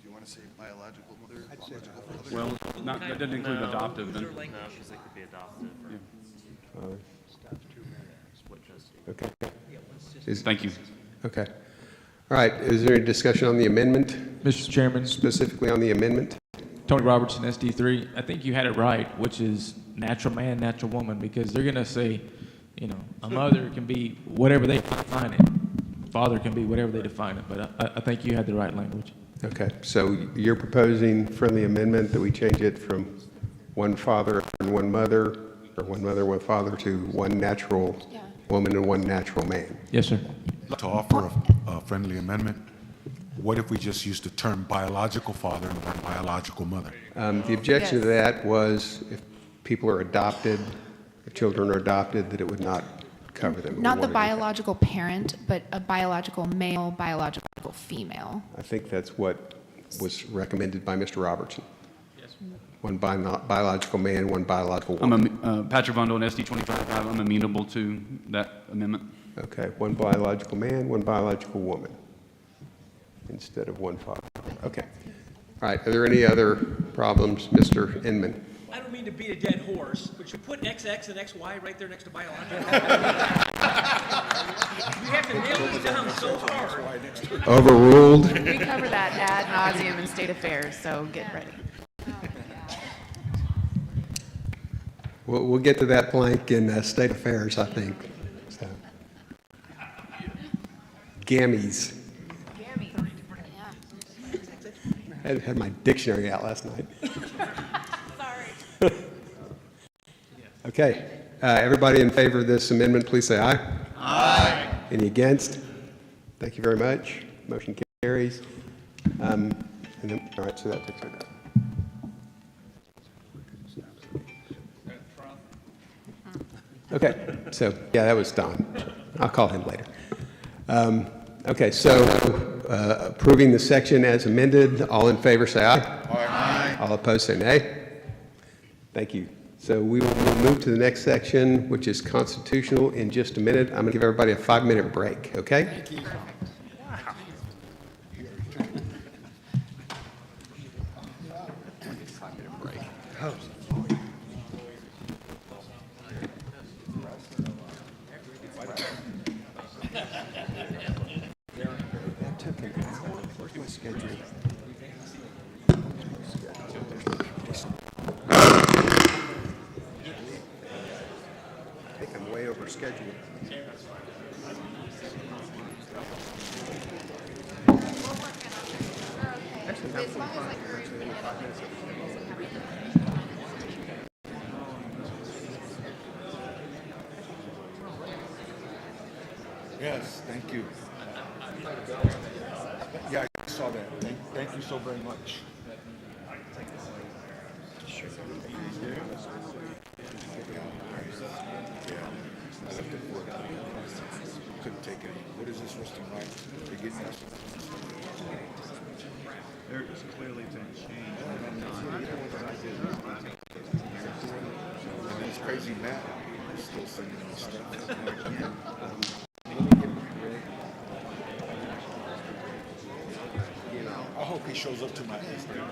you want to say biological mother? Biological father? Well, that doesn't include adoptive. Then. No, because it could be adoptive. Or split custody. Okay. Thank you. Okay. All right, is there any discussion on the amendment? Mr. Chairman. Specifically on the amendment? Tony Robertson, SD3. I think you had it right, which is natural man, natural woman, because they're going to say, you know, a mother can be whatever they define it. Father can be whatever they define it, but I think you had the right language. Okay, so you're proposing friendly amendment that we change it from one father and one mother, or one mother, one father, to one natural woman and one natural man? Yes, sir. To offer a friendly amendment, what if we just use the term biological father and biological mother? The objection to that was if people are adopted, if children are adopted, that it would not cover them. Not the biological parent, but a biological male, biological female. I think that's what was recommended by Mr. Robertson. One biological man, one biological woman. Patrick Von Dolen, SD25. I'm amenable to that amendment. Okay, one biological man, one biological woman, instead of one father. Okay. All right, are there any other problems, Mr. Inman? I don't mean to beat a dead horse, but you put XX and XY right there next to biological. We have to nail these down so hard. Overruled. We cover that ad nauseum in state affairs, so get ready. We'll get to that blank in state affairs, I think. So. Gammies. I had my dictionary out last night. Sorry. Okay. Everybody in favor of this amendment, please say aye. Aye. Any against? Thank you very much. Motion carries. And then, all right, so that takes it out. Okay, so, yeah, that was Don. I'll call him later. Okay, so approving the section as amended, all in favor say aye. Aye. All opposed say nay. Thank you. So we will move to the next section, which is constitutional, in just a minute. I'm going to give everybody a 5-minute break, okay? Thank you. I think I'm way over schedule. Yes, thank you. Yeah, I saw that. Thank you so very much. Couldn't take it. What is this resting like? They're getting us. There is clearly been change. still sending me stuff. I hope he shows up to my Instagram.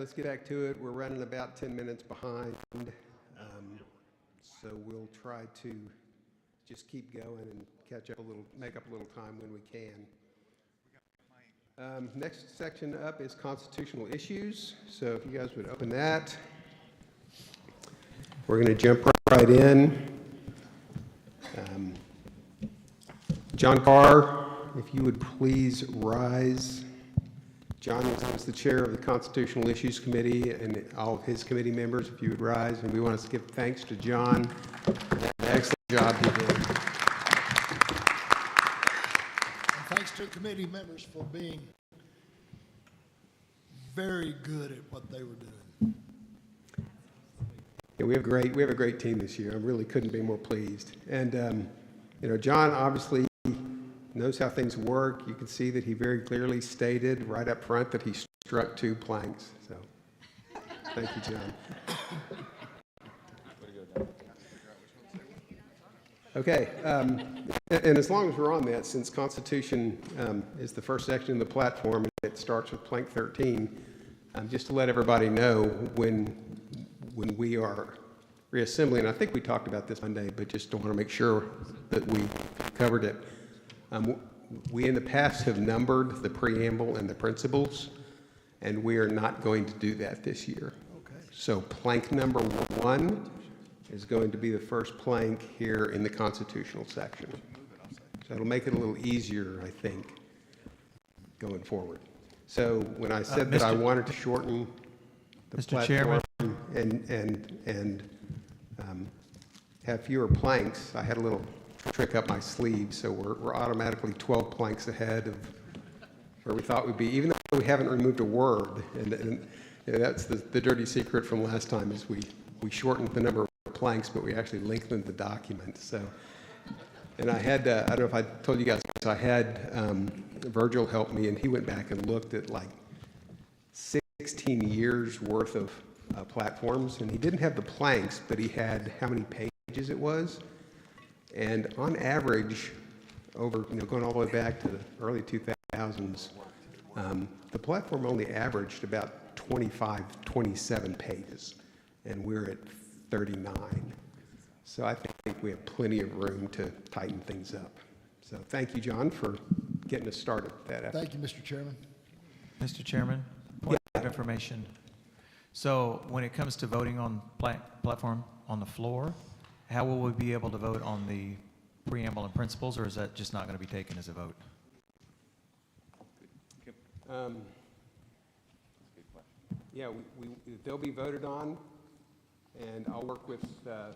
let's get back to it. We're running about 10 minutes behind. So we'll try to just keep going and catch up a little, make up a little time when we can. Next section up is constitutional issues. So if you guys would open that. We're going to jump right in. John Carr, if you would please rise. John is the chair of the Constitutional Issues Committee, and all of his committee members, if you would rise. And we want to give thanks to John for the excellent job he did. And thanks to committee members for being very good at what they were doing. Yeah, we have a great team this year. I really couldn't be more pleased. And John obviously knows how things work. You can see that he very clearly stated right up front that he struck 2 planks. So, thank you, John. Okay, and as long as we're on that, since Constitution is the first section of the platform, and it starts with plank 13, just to let everybody know when we are reassembling, I think we talked about this Monday, but just want to make sure that we covered it. We in the past have numbered the preamble and the principles, and we are not going to do that this year. Okay. So plank number 1 is going to be the first plank here in the constitutional section. So it'll make it a little easier, I think, going forward. So when I said that I wanted to shorten the Mr. platform Chairman. and have fewer planks, I had a little trick up my sleeve, so we're automatically 12 planks ahead of where we thought we'd be, even though we haven't removed a word. And that's the dirty secret from last time, is we shortened the number of planks, but we actually lengthened the document. So, and I had, I don't know if I told you guys, I had Virgil help me, and he went back and looked at like 16 years worth of platforms, and he didn't have the planks, but he had how many pages it was. And on average, over going all the way back to the early 2000s, the platform only averaged about 27 pages, and we're at 39. So I think we have plenty of room to tighten things up. So thank you, John, for getting us started with that effort. Thank you, Mr. Chairman. Mr. Chairman, point of information. So when it comes to voting on platform on the floor, how will we be able to vote on the preamble and principles, or is that just not going to be taken as a vote? Yeah, they'll be voted on, and I'll work with, I've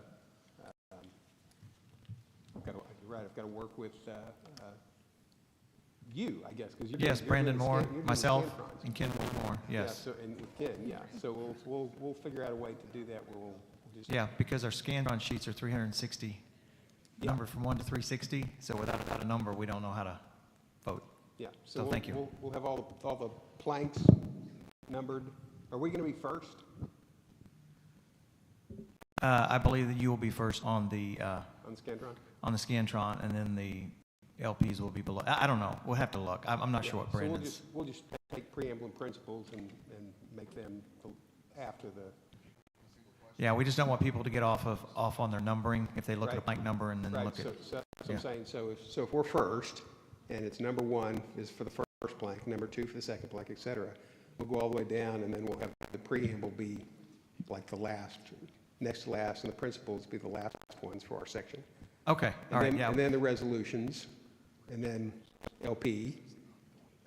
got to work with you, I guess, because yes, Brandon Moore, myself, and Ken Moore. Yes. Yeah, so, and with Ken, yeah. So we'll figure out a way to do that where we'll just. Yeah, because our Scantron sheets are 360, numbered from 1 to 360. So without a number, we don't know how to vote. Yeah. So thank you. We'll have all the planks numbered. Are we going to be first? I believe that you will be first on the On Scantron? On the Scantron, and then the LPs will be below. I don't know. We'll have to look. I'm not sure what Brandon's. So we'll just take preamble and principles and make them after the. Yeah, we just don't want people to get off on their numbering if they look at a blank number and then look at. So that's what I'm saying. So if we're first, and it's number 1 is for the first blank, number 2 for the second blank, et cetera, we'll go all the way down, and then we'll have the preamble be like the next to last, and the principles be the last ones for our section. Okay. All right. Yeah. And then the resolutions, and then LP,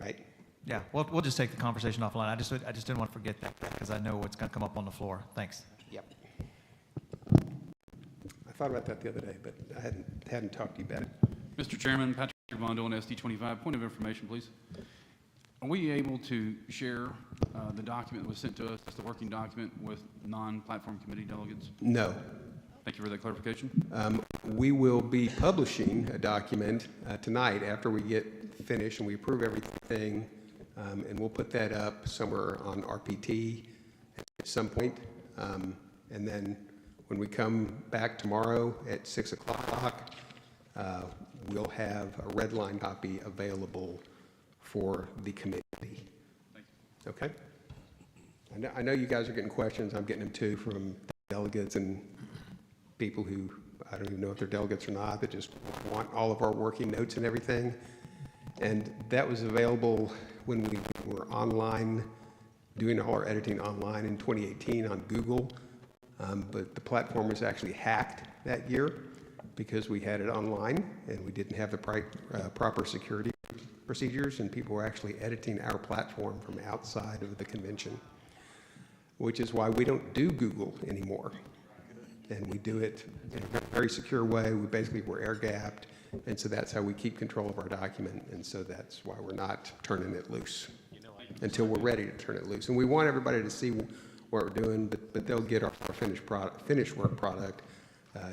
right? Yeah. We'll just take the conversation offline. I just didn't want to forget that because I know what's going to come up on the floor. Thanks. Yep. I thought about that the other day, but I hadn't talked to you about it. Mr. Chairman, Patrick Von Dolan, SD25. Point of information, please. Are we able to share the document that was sent to us, the working document, with non-platform committee delegates? No. Thank you for that clarification. We will be publishing a document tonight after we get finished and we approve everything, and we'll put that up somewhere on RPT at some point. And then when we come back tomorrow at 6 o'clock, we'll have a red line copy available for the committee. Thank you. Okay? I know you guys are getting questions. I'm getting them too from delegates and people who, I don't even know if they're delegates or not, that just want all of our working notes and everything. And that was available when we were online, doing all our editing online in 2018 on Google. But the platform was actually hacked that year because we had it online and we didn't have the proper security procedures, and people were actually editing our platform from outside of the convention, which is why we don't do Google anymore. And we do it in a very secure way. We're air gapped, and so that's how we keep control of our document, and so that's why we're not turning it loose until we're ready to turn it loose. And we want everybody to see what we're doing, but they'll get our finished work product,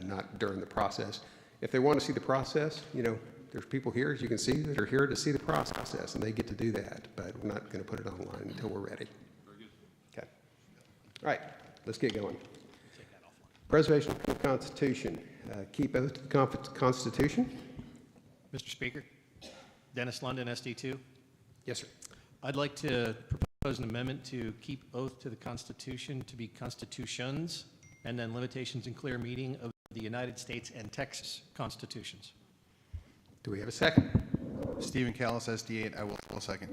not during the process. If they want to see the process, there's people here, as you can see, that are here to see the process, and they get to do that, but we're not going to put it online until we're ready. Okay. All right, let's get going. Preservation of the Constitution. Keep oath to the Constitution. Mr. Speaker, Dennis London, SD2. Yes, sir. I'd like to propose an amendment to keep oath to the Constitution to be constitutions, and then limitations and clear meaning of the United States and Texas constitutions. Do we have a second? Stephen Callis, SD8, I will second.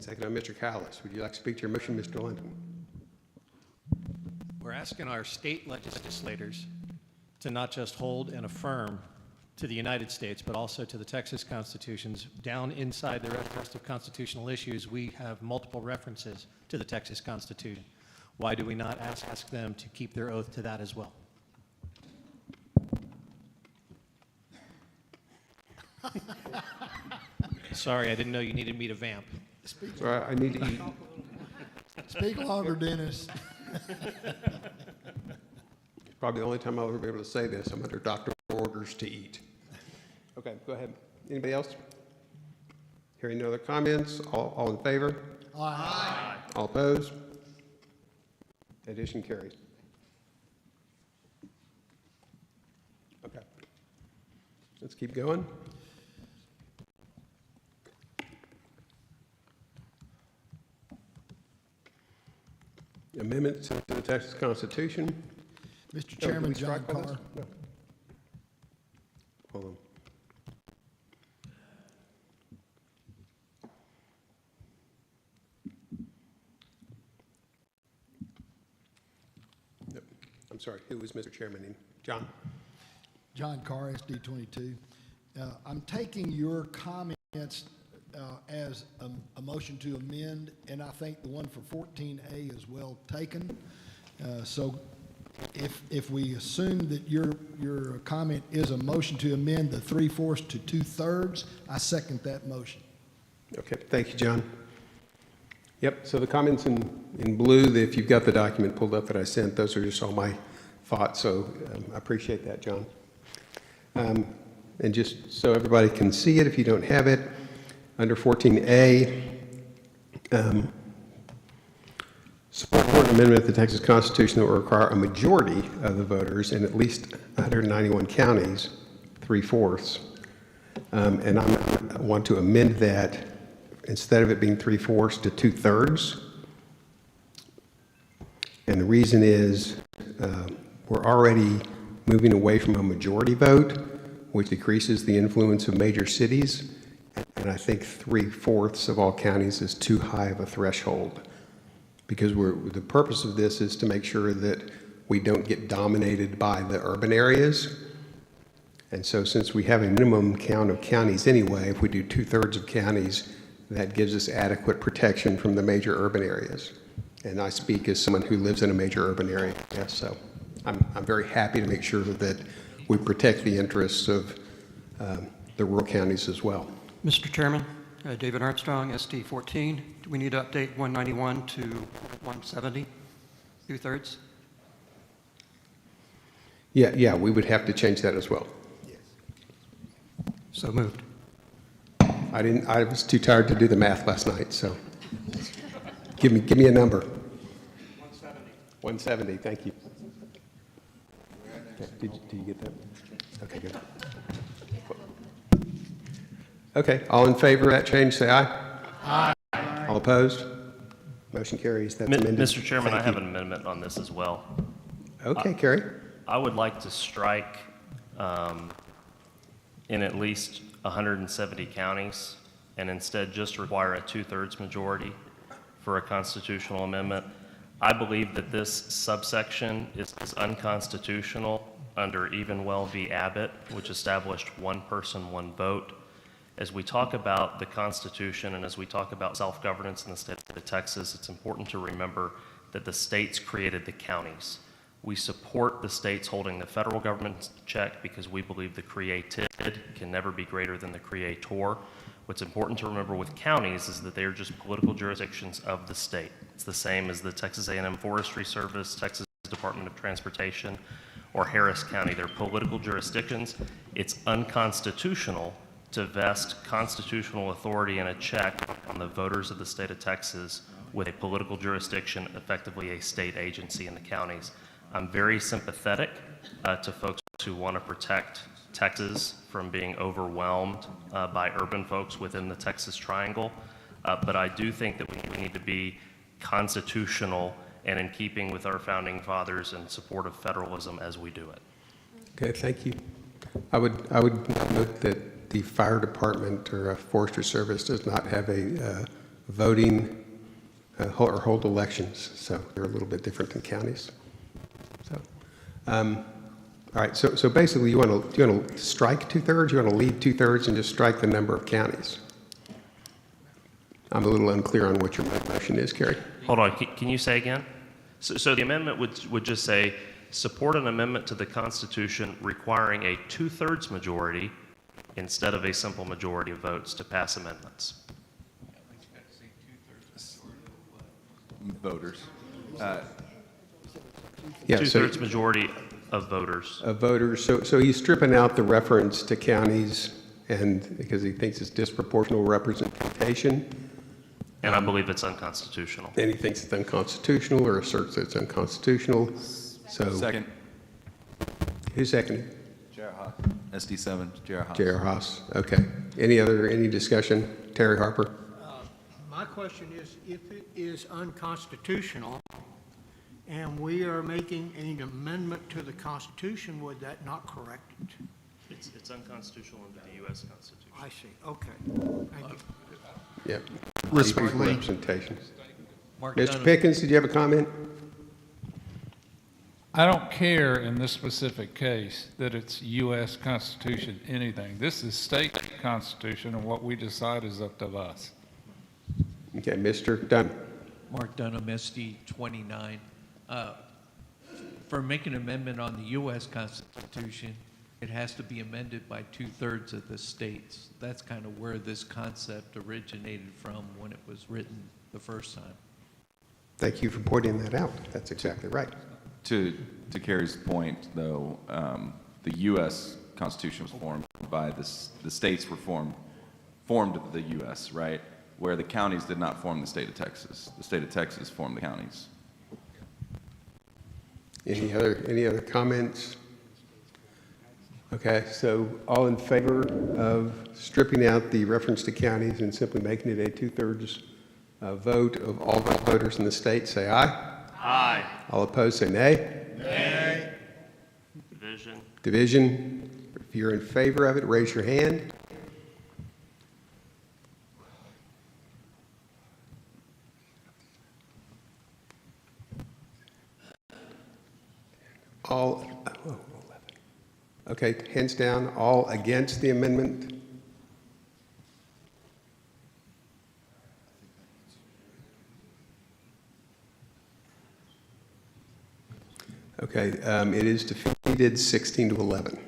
Second by Mr. Callis. Would you like to speak to your motion, Mr. London? We're asking our state legislators to not just hold and affirm to the United States, but also to the Texas constitutions. Down inside the rest of constitutional issues, we have multiple references to the Texas Constitution. Why do we not ask them to keep their oath to that as well? Sorry, I didn't know you needed me to vamp. Sorry, I need to eat. Speak longer, Dennis. Probably the only time I'll ever be able to say this. I'm under doctor orders to eat. Okay, go ahead. Anybody else? Hearing no other comments, all in favor? Aye. All opposed? Addition carries. Okay. Let's keep going. Amendment to the Texas Constitution. Mr. Chairman, did we John strike all this? Carr. No. Hold on. Yep. I'm sorry, who was Mr. Chairman? John? John Carr, SD22. I'm taking your comments as a motion to amend, and I think the one for 14A is well taken. So if we assume that your comment is a motion to amend the 3/4 to 2/3, I second that motion. Okay, thank you, John. Yep, so the comments in blue, if you've got the document pulled up that I sent, those are just all my thoughts, so I appreciate that, John. And just so everybody can see it, if you don't have it, under 14A, support an amendment of the Texas Constitution that will require a majority of the voters in at least 191 counties, 3/4. And I want to amend that, instead of it being 3/4 to 2/3. And the reason is we're already moving away from a majority vote, which decreases the influence of major cities. And I think 3/4 of all counties is too high of a threshold, because the purpose of this is to make sure that we don't get dominated by the urban areas. And so since we have a minimum count of counties anyway, if we do 2/3 of counties, that gives us adequate protection from the major urban areas. And I speak as someone who lives in a major urban area, so I'm very happy to make sure that we protect the interests of the rural counties as well. Mr. Chairman, David Armstrong, SD 14. Do we need to update 191 to 170, 2/3? Yeah, we would have to change that as well. So moved. I was too tired to do the math last night, so give me a number. 170. 170, thank you. Okay, did you get that? Okay, good. Okay, all in favor of that change, say aye. Aye. All opposed? Motion carries. That's amended. Mr. Chairman, I Thank have you. an amendment on this as well. Okay, Kerry. I would like to strike in at least 170 counties and instead just require a 2/3 majority for a constitutional amendment. I believe that this subsection is unconstitutional under Evenwell v. Abbott, which established one person, one vote. As we talk about the Constitution and as we talk about self-governance in the state of Texas, it's important to remember that the states created the counties. We support the states holding the federal government in check because we believe the created can never be greater than the creator. What's important to remember with counties is that they are just political jurisdictions of the state. It's the same as the Texas A&M Forestry Service, Texas Department of Transportation, or Harris County. They're political jurisdictions. It's unconstitutional to vest constitutional authority and a check on the voters of the state of Texas with a political jurisdiction, effectively a state agency in the counties. I'm very sympathetic to folks who want to protect Texas from being overwhelmed by urban folks within the Texas Triangle, but I do think that we need to be constitutional and in keeping with our founding fathers in support of federalism as we do it. Okay, thank you. I would note that the fire department or forestry service does not have a voting or hold elections, so they're a little bit different than counties. So, all right. So basically, you want to strike 2/3? You want to leave 2/3 and just strike the number of counties? I'm a little unclear on what your motion is, Kerry. Hold on. Can you say again? So the amendment would just say support an amendment to the Constitution requiring a 2/3 majority instead of a simple majority of votes to pass amendments. Voters. Yeah, 2/3 majority of voters. Of voters. So he's stripping out the reference to counties, and because he thinks it's disproportional representation. And I believe it's unconstitutional. And he thinks it's unconstitutional or asserts that it's unconstitutional. So. Second. Who's seconding? J.R. Haas. SD7, J.R. Haas. J.R. Haas. Okay. Any discussion? Terry Harper. My question is, if it is unconstitutional and we are making an amendment to the Constitution, would that not correct it? It's unconstitutional under the U.S. Constitution. I see. Okay. Thank you. Yeah. Respectfully. Representation. Mark Mr. Dunham. Pickens, did you have a comment? I don't care in this specific case that it's U.S. Constitution, anything. This is state constitution, and what we decide is up to us. Okay, Mr. Dunn. Mark Dunham, SD 29. For making an amendment on the U.S. Constitution, it has to be amended by 2/3 of the states. That's kind of where this concept originated from when it was written the first time. Thank you for pointing that out. That's exactly right. To Kerry's point, though, the U.S. Constitution was formed by the states were formed the U.S., right? Where the counties did not form the state of Texas. The state of Texas formed the counties. Any other comments? Okay, so all in favor of stripping out the reference to counties and simply making it a 2/3 vote of all the voters in the state, say aye. Aye. All opposed, say nay. Nay. Division. Division. If you're in favor of it, raise your hand. All, 11. Okay, hands down, all against the amendment? Okay, it is defeated 16-11.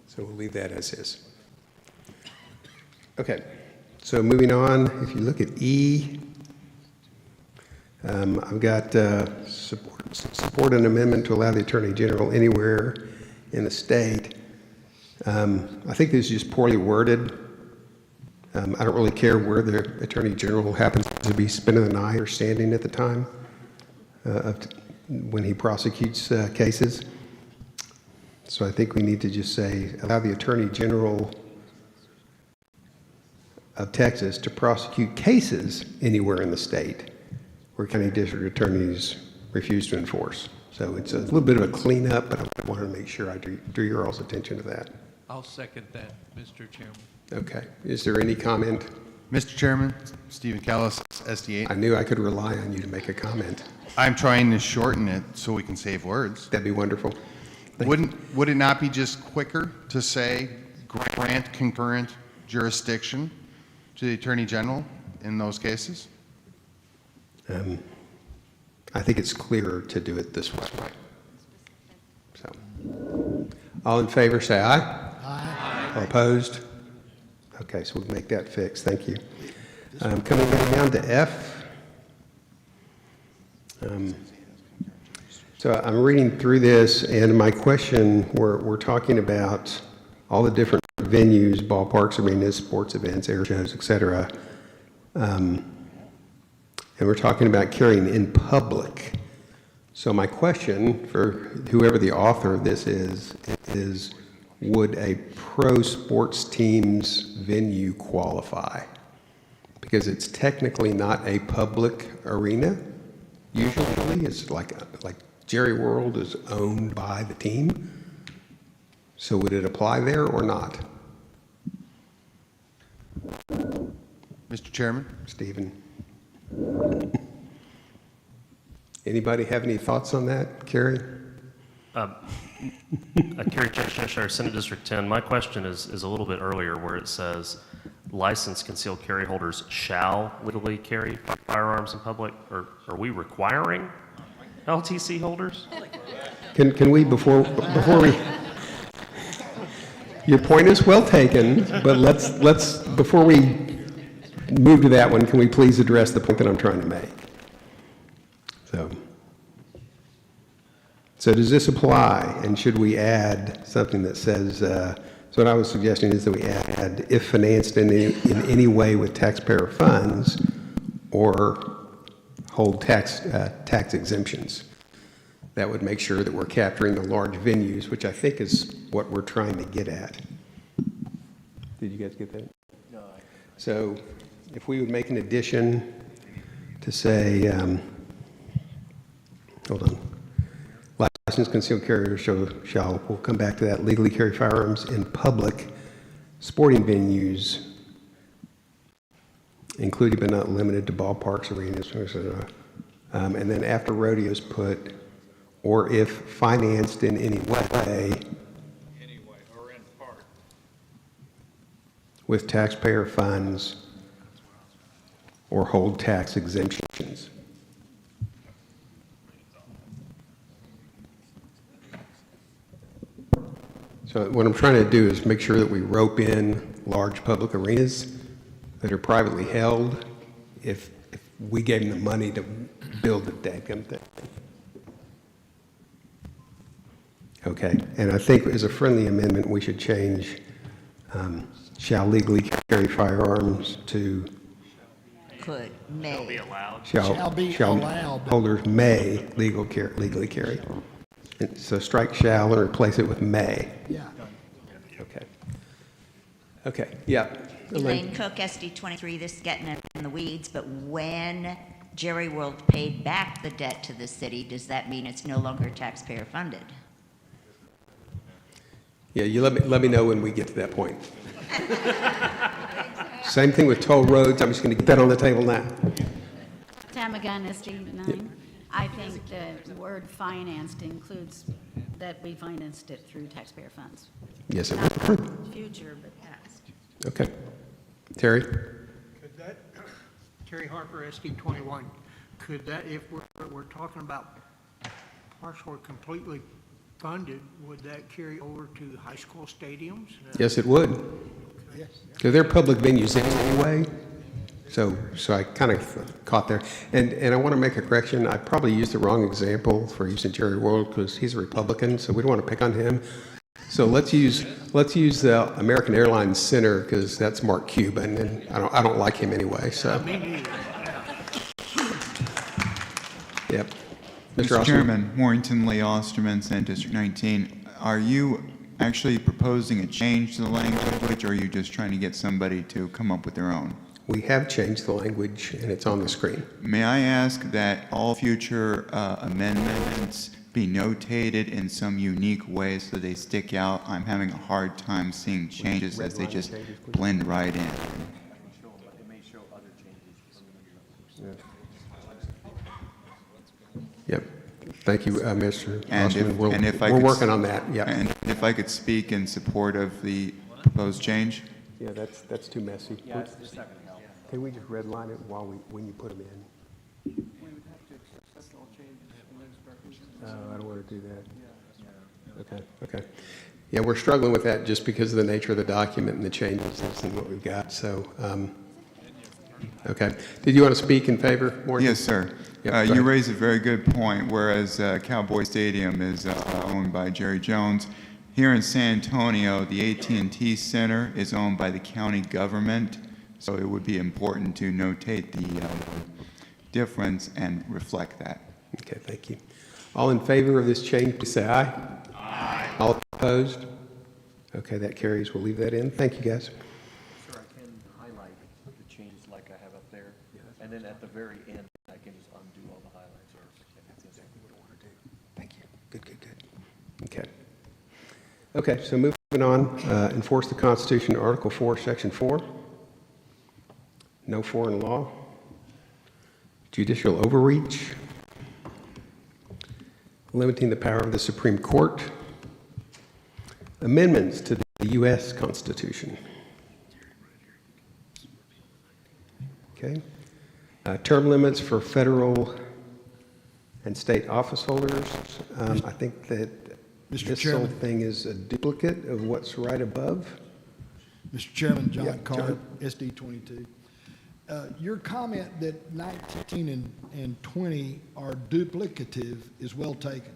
So we'll leave that as is. Okay, so moving on, if you look at E, I've got support an amendment to allow the Attorney General anywhere in the state. I think this is just poorly worded. I don't really care where the Attorney General happens to be spending the night or standing at the time when he prosecutes cases. So I think we need to just say, allow the Attorney General of Texas to prosecute cases anywhere in the state where county district attorneys refuse to enforce. So it's a little bit of a cleanup, but I wanted to make sure I drew your all's attention to that. I'll second that, Mr. Chairman. Okay. Is there any comment? Mr. Chairman, Stephen Callis, SD8. I knew I could rely on you to make a comment. I'm trying to shorten it so we can save words. That'd be wonderful. Would it not be just quicker to say grant concurrent jurisdiction to the Attorney General in those cases? I think it's clearer to do it this way. So, all in favor, say aye. Aye. All opposed? Okay, so we'll make that fix. Thank you. Coming down to F. So I'm reading through this, and my question, we're talking about all the different venues, ballparks, arenas, sports events, air shows, et cetera. And we're talking about carrying in public. So my question for whoever the author of this is would a pro sports team's venue qualify? Because it's technically not a public arena. Usually it's like Jerry World is owned by the team. So would it apply there or not? Mr. Chairman? Stephen? Anybody have any thoughts on that? Kerry? Kerry Cheshire, Senate District 10. My question is a little bit earlier where it says licensed concealed carry holders shall legally carry firearms in public. Are we requiring LTC holders? Can we, before we, your point is well taken, but let's, before we move to that one, can we please address the point that I'm trying to make? So does this apply, and should we add something that says, so what I was suggesting is that we add, if financed in any way with taxpayer funds or hold tax exemptions. That would make sure that we're capturing the large venues, which I think is what we're trying to get at. Did you guys get that? No. So if we would make an addition to say, hold on. Licensed concealed carriers shall, we'll come back to that, legally carry firearms in public sporting venues, including but not limited to ballparks, arenas, etc. And then after rodeos put, or if financed in any way, or in part. with taxpayer funds or hold tax exemptions. So what I'm trying to do is make sure that we rope in large public arenas that are privately held if we gave them the money to build the dadgum thing. Okay, and I think as a friendly amendment, we should change shall legally carry firearms to Could, may. Shall be allowed. Shall be allowed. Holders may legally carry. And so strike shall and replace it with may. Yeah. Okay. Okay, yeah. Elaine Cook, SD 23, this is getting in the weeds, but when Jerry World paid back the debt to the city, does that mean it's no longer taxpayer funded? Yeah, you let me know when we get to that point. Same thing with toll roads. I'm just going to get that on the table now. Tamagun, SD 9. I think the word financed includes that we financed it through taxpayer funds. Yes, it Not would. future, but past. Okay. Terry? Could that, Terry Harper, SD 21, could that, if we're talking about partial or completely funded, would that carry over to high school stadiums? Yes, it would. Yes. Because they're public venues anyway. So I kind of caught there. And I want to make a correction. I probably used the wrong example for using Jerry World because he's a Republican, so we don't want to pick on him. So let's use the American Airlines Center because that's Mark Cuban, and I don't like him anyway. So. Me neither. Yep. Mr. Chairman, Warrington Lee Osterman, Senate District 19. Are you actually proposing a change to the language, or are you just trying to get somebody to come up with their own? We have changed the language, and it's on the screen. May I ask that all future amendments be notated in some unique way so they stick out? I'm having a hard time seeing changes as they just blend right in. Yep. Thank you, Mr. And Rossman. if I We're could working on that, yeah. And if I could speak in support of the proposed change? Yeah, that's too messy. Can we just redline it when you put them in? I don't want to do that. Okay. Yeah, we're struggling with that just because of the nature of the document and the changes and what we've got, so, okay. Did you want to speak in favor, Morgan? Yes, sir. Yep, go You ahead. raise a very good point, whereas Cowboy Stadium is owned by Jerry Jones. Here in San Antonio, the AT&T Center is owned by the county government, so it would be important to notate the difference and reflect that. Okay, thank you. All in favor of this change, please say aye. Aye. All opposed? Okay, that carries. We'll leave that in. Thank you, guys. Sure, I can highlight the changes like I have up there, and then at the very end, I can just undo all the highlights. That's exactly what I want to do. Thank you. Good. Okay, so moving on, enforce the Constitution, Article 4, Section 4. No foreign law. Judicial overreach. Limiting the power of the Supreme Court. Amendments to the U.S. Constitution. Okay. Term limits for federal and state office holders. I think that Mr. this Chairman. whole thing is a duplicate of what's right above. Mr. Chairman, John Yeah, Carr, John. SD 22. Your comment that 19 and 20 are duplicative is well taken,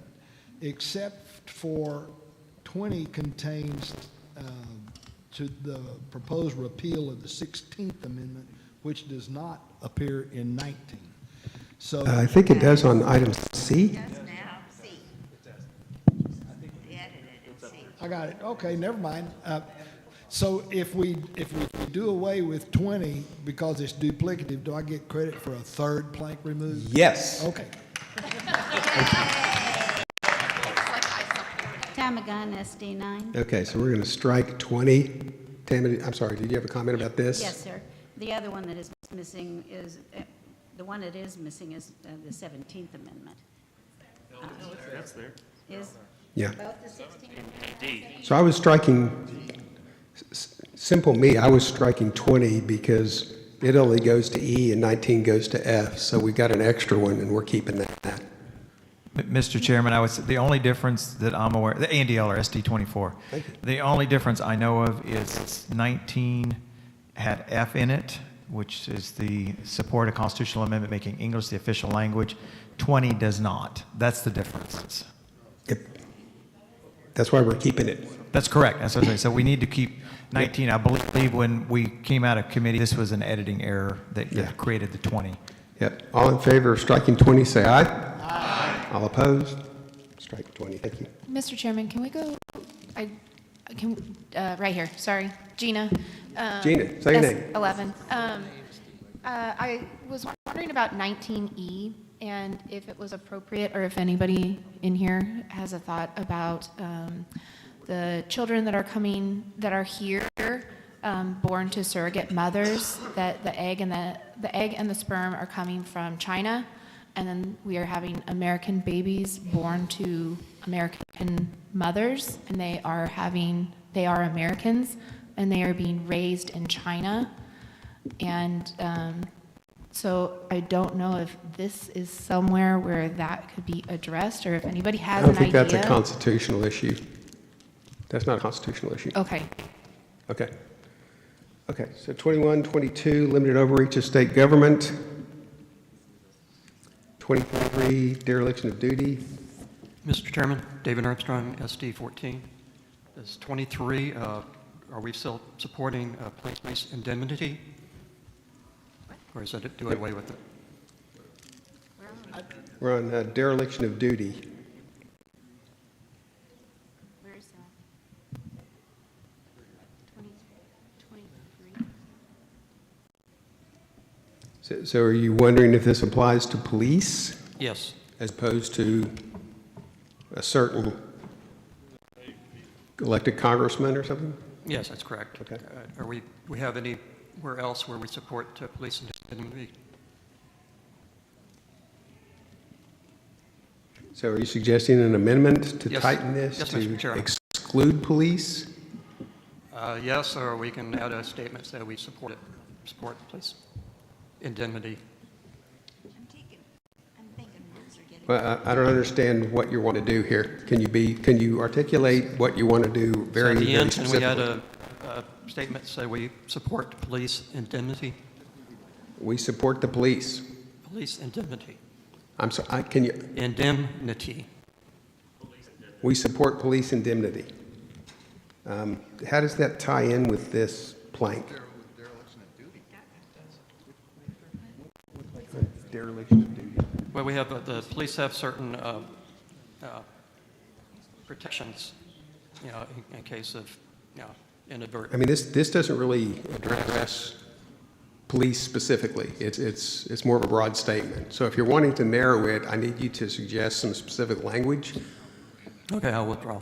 except for 20 contains to the proposed repeal of the 16th Amendment, which does not appear in 19. So I think it does on item C. I got it. Okay, never mind. So if we do away with 20 because it's duplicative, do I get credit for a third plank removed? Yes. Okay. Tamagun, SD 9. Okay, so we're going to strike 20. Tammy, I'm sorry, did you have a comment about this? Yes, sir. The other one that is missing is, the one that is missing is the 17th Amendment. That's there. Is Yeah. both the 16th and the 17th? So I was striking, simple me, I was striking 20 because it only goes to E and 19 goes to F. So we got an extra one and we're keeping that. Mr. Chairman, I would say the only difference that I'm aware, the ANDL or SD 24, Thank you. the only difference I know of is 19 had F in it, which is the support a constitutional amendment making English the official language. 20 does not. That's the difference. Yep. That's why we're keeping it. That's correct. That's what I say. So we need to keep 19. I believe when we came out of committee, this was an editing error that created the 20. Yep. All in favor of striking 20, say aye. Aye. All opposed? Strike 20. Thank you. Mr. Chairman, can we go, right here, sorry, Gina. Gina, say your name. 11. I was wondering about 19E and if it was appropriate or if anybody in here has a thought about the children that are here, born to surrogate mothers, that the egg and the sperm are coming from China, and then we are having American babies born to American mothers, and they are Americans, and they are being raised in China. And so I don't know if this is somewhere where that could be addressed, or if anybody has I an don't idea. think that's a constitutional issue. That's not a constitutional issue. Okay. Okay. Okay, so 21, 22, limited overreach of state government. 23, dereliction of duty. Mr. Chairman, David Armstrong, SD 14. Is 23, are we still supporting police indemnity? Or is that do away with it? We're on dereliction of duty. Where is that? So are you wondering if this applies to police Yes. as opposed to a certain elected congressman or something? Yes, that's correct. Okay. Are we have anywhere else where we support police indemnity? So are you suggesting an amendment to Yes. tighten this Yes, to Mr. Chairman. exclude police? Yes, or we can add a statement that we support police indemnity. Well, I don't understand what you want to do here. Can you articulate what you want to do very, So at the very end, can we add specifically? a statement say we support police indemnity? We support the police. Police indemnity. I'm sorry, can you? Indemnity. We support police indemnity. How does that tie in with this plank? Dereliction of duty. Well, we have, the police have certain protections, in case of, inadvertent. I mean, this doesn't really address police specifically. It's more of a broad statement. So if you're wanting to narrow it, I need you to suggest some specific language. Okay, I'll withdraw.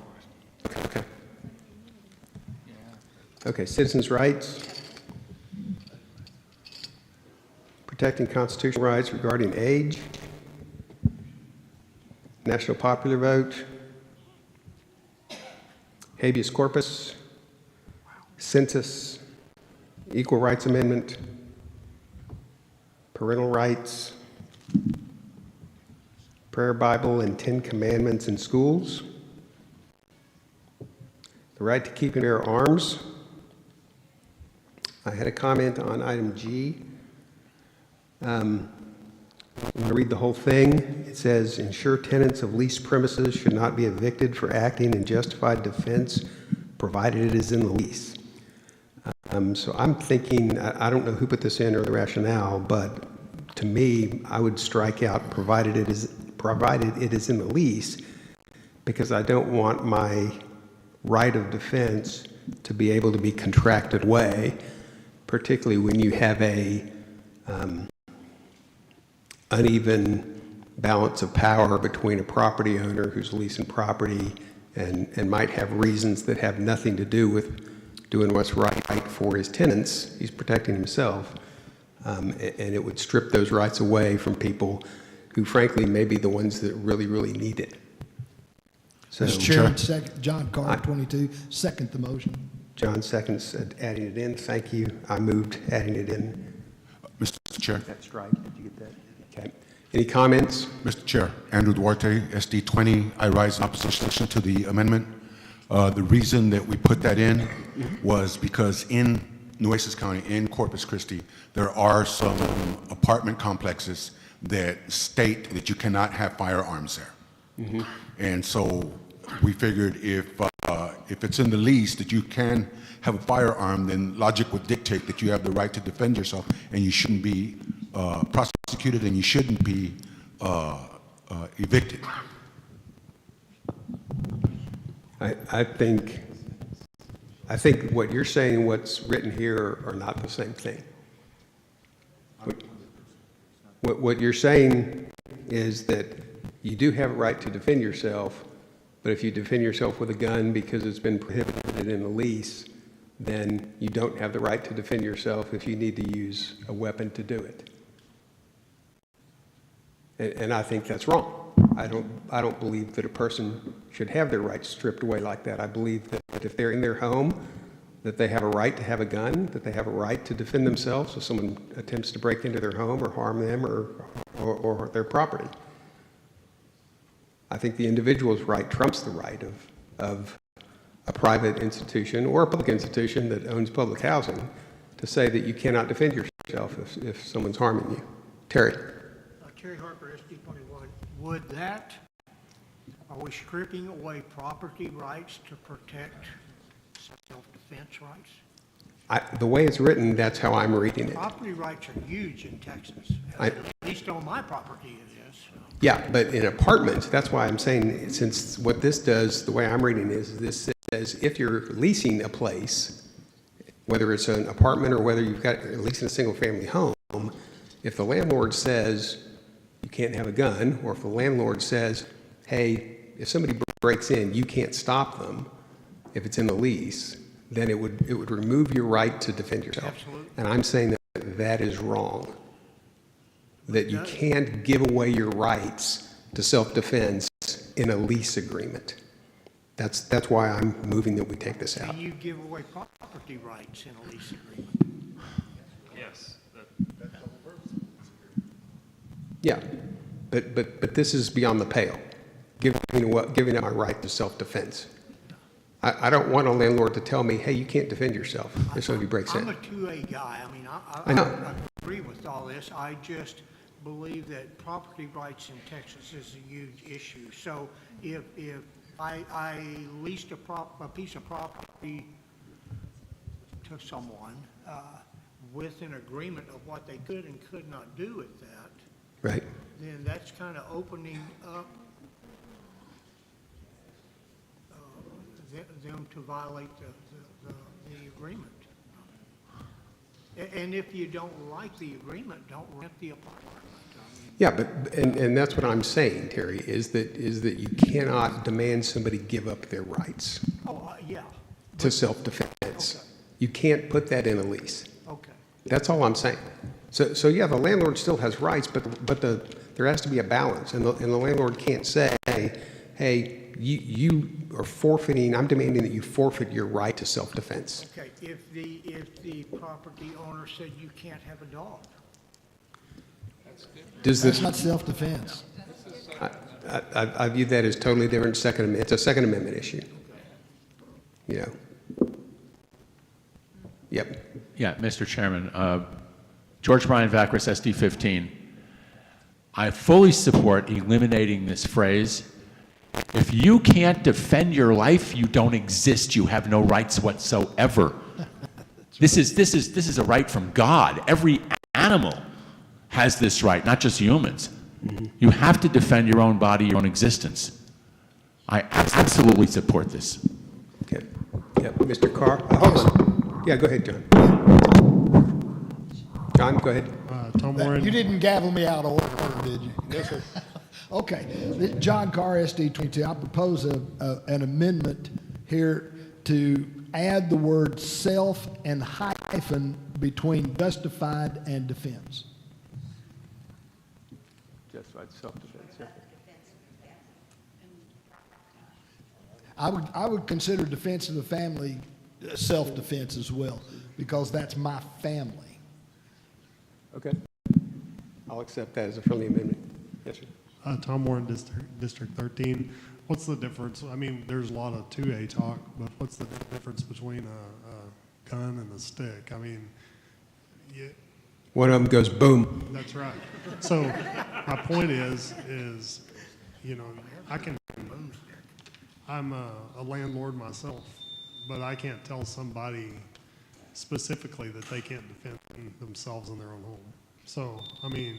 Okay, citizens' rights. Protecting constitutional rights regarding age. National popular vote. Habeas corpus. Census. Equal rights amendment. Parental rights. Prayer Bible and 10 Commandments in schools. The right to keep and bear arms. I had a comment on item G. I'm going to read the whole thing. It says, ensure tenants of leased premises should not be evicted for acting in justified defense, provided it is in the lease. So I'm thinking, I don't know who put this in or the rationale, but to me, I would strike out provided it is in the lease, because I don't want my right of defense to be able to be contracted away, particularly when you have a uneven balance of power between a property owner who's leasing property and might have reasons that have nothing to do with doing what's right for his tenants. He's protecting himself. And it would strip those rights away from people who frankly may be the ones that really, really need it. So, Mr. Chairman, second, John Carr, 22, second the motion. John seconds adding it in. Thank you. I moved adding it in. Mr. Chair. That's right. Did you get that? Okay. Any comments? Mr. Chair, Andrew Duarte, SD 20. I rise in opposition to the amendment. The reason that we put that in was because in Nueces County, in Corpus Christi, there are some apartment complexes that state that you cannot have firearms there. And so we figured if it's in the lease that you can have a firearm, then logic would dictate that you have the right to defend yourself and you shouldn't be prosecuted and you shouldn't be evicted. I think what you're saying and what's written here are not the same thing. What you're saying is that you do have a right to defend yourself, but if you defend yourself with a gun because it's been prohibited in the lease, then you don't have the right to defend yourself if you need to use a weapon to do it. And I think that's wrong. I don't believe that a person should have their rights stripped away like that. I believe that if they're in their home, that they have a right to have a gun, that they have a right to defend themselves if someone attempts to break into their home or harm them or their property. I think the individual's right trumps the right of a private institution or a public institution that owns public housing to say that you cannot defend yourself if someone's harming you. Terry. Terry Harper, SD 21. Would that, are we stripping away property rights to protect self-defense rights? The way it's written, that's how I'm reading it. Property rights are huge in Texas. At least on my property it is. Yeah, but in apartments, that's why I'm saying, since what this does, the way I'm reading is, this says if you're leasing a place, whether it's an apartment or whether you've got leasing a single family home, If the landlord says you can't have a gun, or if the landlord says, hey, if somebody breaks in, you can't stop them, if it's in the lease, then it would remove your right to defend yourself. Absolutely. And I'm saying that that is wrong. That you can't give away your rights to self-defense in a lease agreement. That's why I'm moving that we take this out. Can you give away property rights in a lease agreement? Yes. Yeah, but this is beyond the pale, giving up my right to self-defense. I don't want a landlord to tell me, hey, you can't defend yourself if somebody breaks in. I'm a 2A guy. I mean, I know. I agree with all this. I just believe that property rights in Texas is a huge issue. So if I leased a piece of property to someone with an agreement of what they could and could not do with that, Right. then that's kind of opening up them to violate the agreement. And if you don't like the agreement, don't rent the apartment. Yeah, and that's what I'm saying, Terry, is that you cannot demand somebody give up their rights Yeah. to self-defense. Okay. You can't put that in a lease. Okay. That's all I'm saying. So yeah, the landlord still has rights, but there has to be a balance, and the landlord can't say, hey, you are forfeiting, I'm demanding that you forfeit your right to self-defense. Okay, if the property owner said you can't have a dog. That's not self-defense. I view that as totally different. It's a Second Amendment issue. You know. Yep. Yeah, Mr. Chairman, George Brian Vacris, SD 15. I fully support eliminating this phrase. If you can't defend your life, you don't exist. You have no rights whatsoever. This is a right from God. Every animal has this right, not just humans. You have to defend your own body, your own existence. I absolutely support this. Okay. Yep. Mr. Carr? Hold on. Yeah, go ahead, John. John, go ahead. Tom Warren. You didn't gavel me out of order, did you? Yes, sir. Okay. John Carr, SD 22. I propose an amendment here to add the word self and hyphen between justified and defense. Justified self-defense, yeah. I would consider defense of the family self-defense as well, because that's my family. Okay. I'll accept that as a friendly amendment. Yes, sir. Tom Warren, District 13. What's the difference? I mean, there's a lot of 2A talk, but what's the difference between a gun and a stick? I mean, one of them goes boom. That's right. So my point is, you know, I'm a landlord myself, but I can't tell somebody specifically that they can't defend themselves in their own home. So, I mean,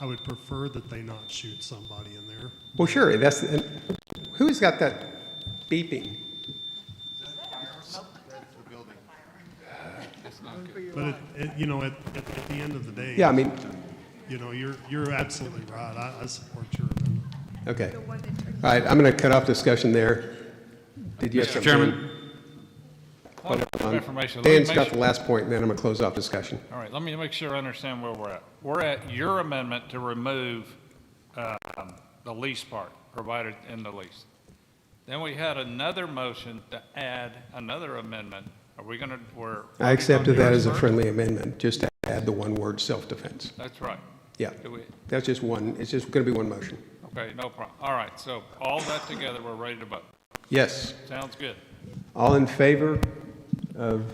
I would prefer that they not shoot somebody in there. Well, sure. Who's got that beeping? But you know, at the end of the day, Yeah, I mean, you know, you're absolutely right. I support your amendment. Okay. All right, I'm going to cut off discussion there. Did you have Mr. something? Chairman. Hold on. Information. Let me Dan's make got sure- the last point, and then I'm going to close off discussion. All right, let me make sure I understand where we're at. We're at your amendment to remove the lease part provided in the lease. Then we had another motion to add another amendment. Are we going to, I accepted that as a friendly amendment, just to add the one word self-defense. That's right. Yeah, Do we- that's just one, it's just going to be one motion. Okay, no problem. All right, so all that together, we're ready to vote. Yes. Sounds good. All in favor of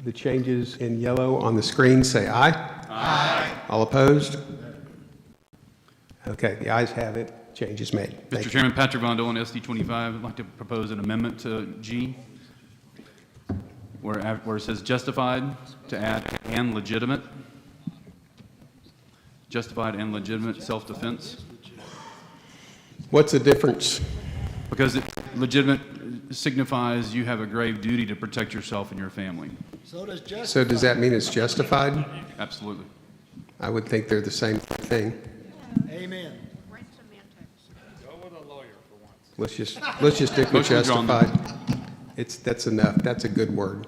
the changes in yellow on the screen, say aye. Aye. All opposed? Okay, the ayes have it. Change is made. Thank Mr. you. Chairman, Patrick Von Dolen, SD 25. I'd like to propose an amendment to G, where it says justified, to add and legitimate. Justified and legitimate self-defense. What's the difference? Because legitimate signifies you have a grave duty to protect yourself and your family. So does justified. So does that mean it's justified? Absolutely. I would think they're the same thing. Amen. Go with a lawyer for once. Let's just stick with Motion drawn. justified. That's enough. That's a good word.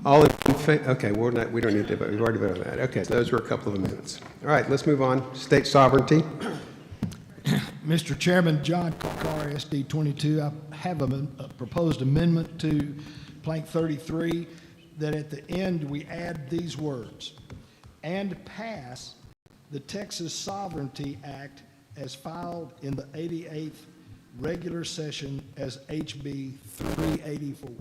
All in favor? Okay, we don't need to vote. We've already voted on that. Okay, so those were a couple of amendments. All right, let's move on. State sovereignty. Mr. Chairman, John Carr, SD 22, I have a proposed amendment to Plank 33 that at the end we add these words, "and pass the Texas Sovereignty Act as filed in the 88th regular session as HB 384."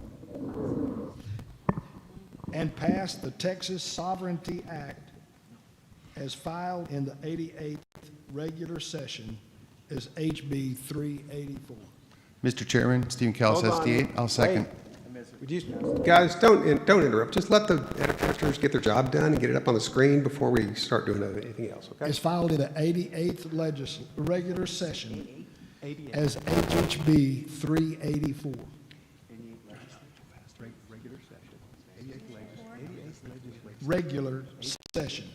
And pass the Texas Sovereignty Act as filed in the 88th regular session as HB 384. Mr. Chairman, Stephen Callis, Hold on. SD8, I'll second. Would you, guys, don't interrupt. Just let the editors get their job done and get it up on the screen before we start doing anything else, okay? As filed in the 88th regular session as HB 384. Regular session.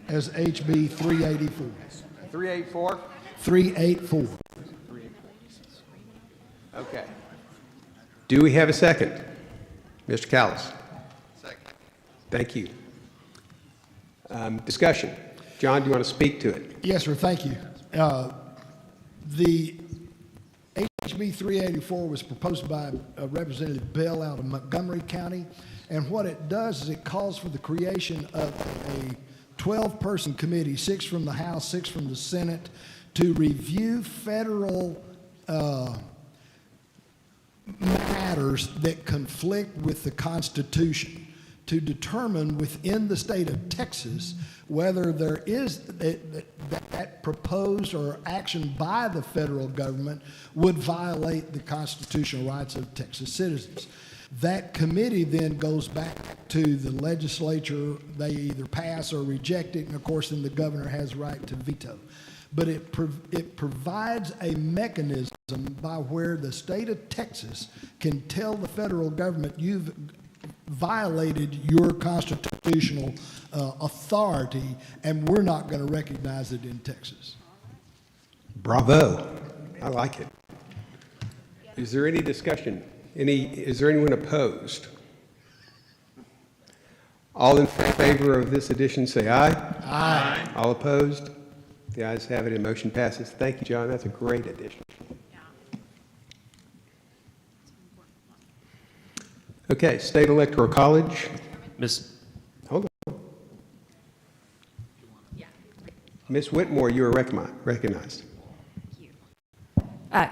As HB 384. 384? 384. Okay. Do we have a second? Mr. Callis? Second. Thank you. Discussion. John, do you want to speak to it? Yes, sir, thank you. The HB 384 was proposed by Representative Bell out of Montgomery County, and what it does is it calls for the creation of a 12-person committee, 6 from the House, 6 from the Senate, to review federal matters that conflict with the Constitution, to determine within the state of Texas whether there is that proposed or action by the federal government would violate the constitutional rights of Texas citizens. That committee then goes back to the legislature. They either pass or reject it, and of course then the governor has the right to veto. But it provides a mechanism by where the state of Texas can tell the federal government, you've violated your constitutional authority, and we're not going to recognize it in Texas. Bravo. I like it. Is there any discussion? Is there anyone opposed? All in favor of this addition, say aye. Aye. All opposed? The ayes have it and motion passes. Thank you, John. That's a great addition. Okay, State Electoral College. Hold on. Ms. Whitmore, you are recognized.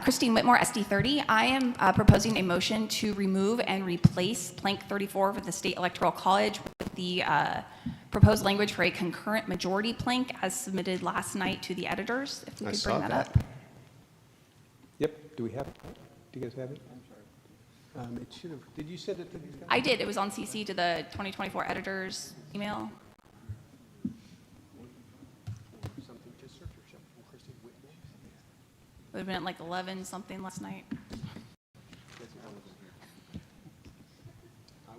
Christine Whitmore, SD 30. I am proposing a motion to remove and replace Plank 34 for the State Electoral College with the proposed language for a concurrent majority plank as submitted last night to the editors. If we could bring that up. Yep. Do we have it? Do you guys have it? It should have. Did you send it to these guys? I did. It was on CC to the 2024 editors email. It would have been at like 11 something last night. I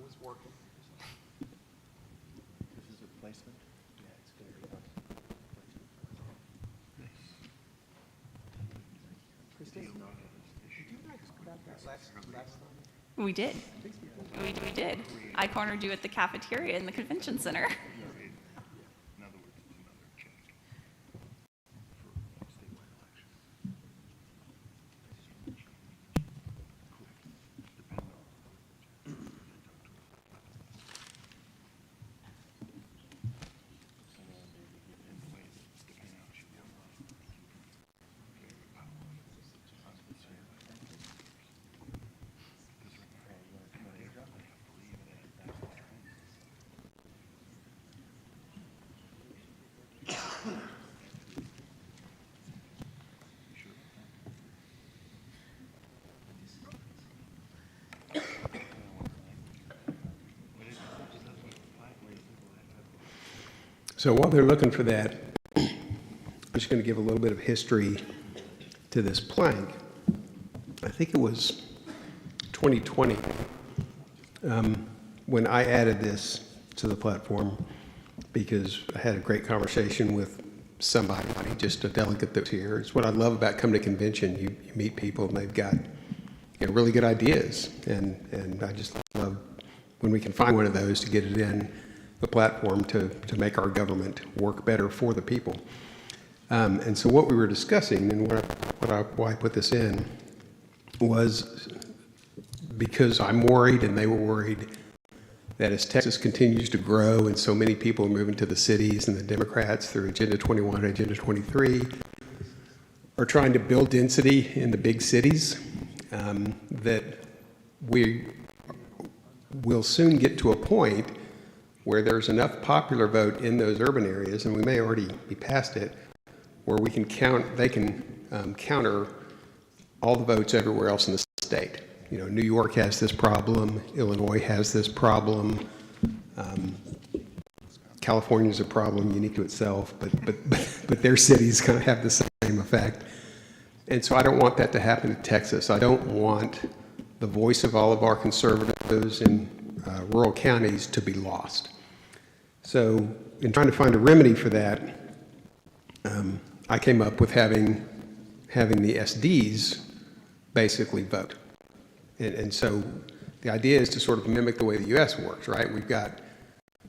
was working. This is a replacement? Yeah, it's going to be Christine, did you not grab that last time? We did. We did. I cornered you at the cafeteria in the convention center. So while they're looking for that, I'm just going to give a little bit of history to this plank, I think it was 2020, when I added this to the platform, because I had a great conversation with somebody, just a delegate that's here. It's what I love about coming to convention. You meet people and they've got really good ideas. And I just love when we can find one of those to get it in the platform to make our government work better for the people. And so what we were discussing and why I put this in was because I'm worried and they were worried that as Texas continues to grow and so many people are moving to the cities, and the Democrats through Agenda 21 and Agenda 23 are trying to build density in the big cities, that we will soon get to a point where there's enough popular vote in those urban areas, and we may already be past it, where we can they can counter all the votes everywhere else in the state. New York has this problem, Illinois has this problem, California's a problem unique to itself, but their cities kind of have the same effect. And so I don't want that to happen in Texas. I don't want the voice of all of our conservatives in rural counties to be lost. So in trying to find a remedy for that, I came up with having the SDs basically vote. And so the idea is to sort of mimic the way the U.S. works, right? We've got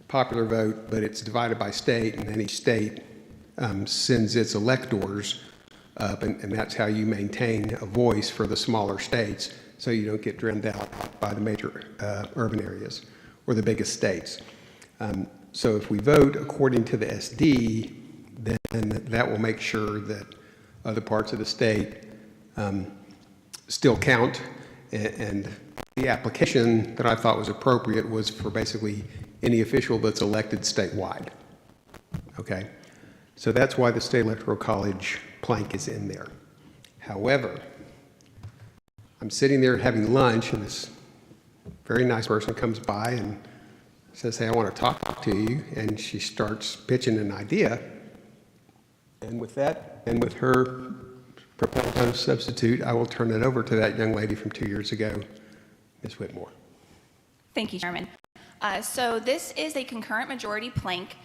popular vote, but it's divided by state, and then each state sends its electors up, and that's how you maintain a voice for the smaller states, so you don't get drowned out by the major urban areas or the biggest states. So if we vote according to the SD, then that will make sure that other parts of the state still count. And the application that I thought was appropriate was for basically any official that's elected statewide. Okay? So that's why the State Electoral College plank is in there. However, I'm sitting there having lunch, and this very nice person comes by and says, "Hey, I want to talk to you." And she starts pitching an idea. And with that, and with her proposed substitute, I will turn it over to that young lady from 2 years ago, Ms. Whitmore. Thank you, Chairman. So this is a concurrent majority plank.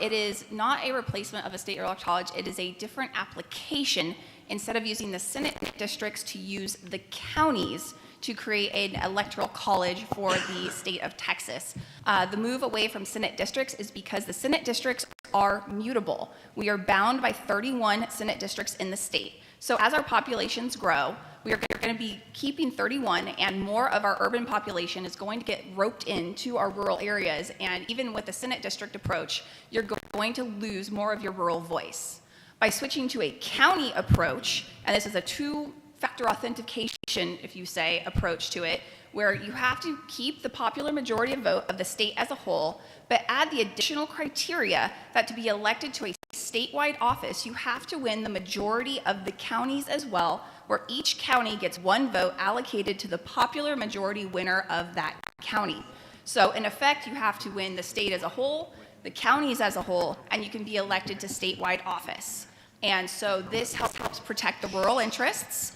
It is not a replacement of a state electoral college. It is a different application. Instead of using the Senate districts, to use the counties to create an electoral college for the state of Texas. The move away from Senate districts is because the Senate districts are mutable. We are bound by 31 Senate districts in the state. So as our populations grow, we are going to be keeping 31, and more of our urban population is going to get roped into our rural areas. And even with the Senate district approach, you're going to lose more of your rural voice. By switching to a county approach, and this is a two-factor authentication, if you say, approach to it, where you have to keep the popular majority of vote of the state as a whole, but add the additional criteria that to be elected to a statewide office, you have to win the majority of the counties as well, where each county gets one vote allocated to the popular majority winner of that county. So in effect, you have to win the state as a whole, the counties as a whole, and you can be elected to statewide office. And so this helps protect the rural interests.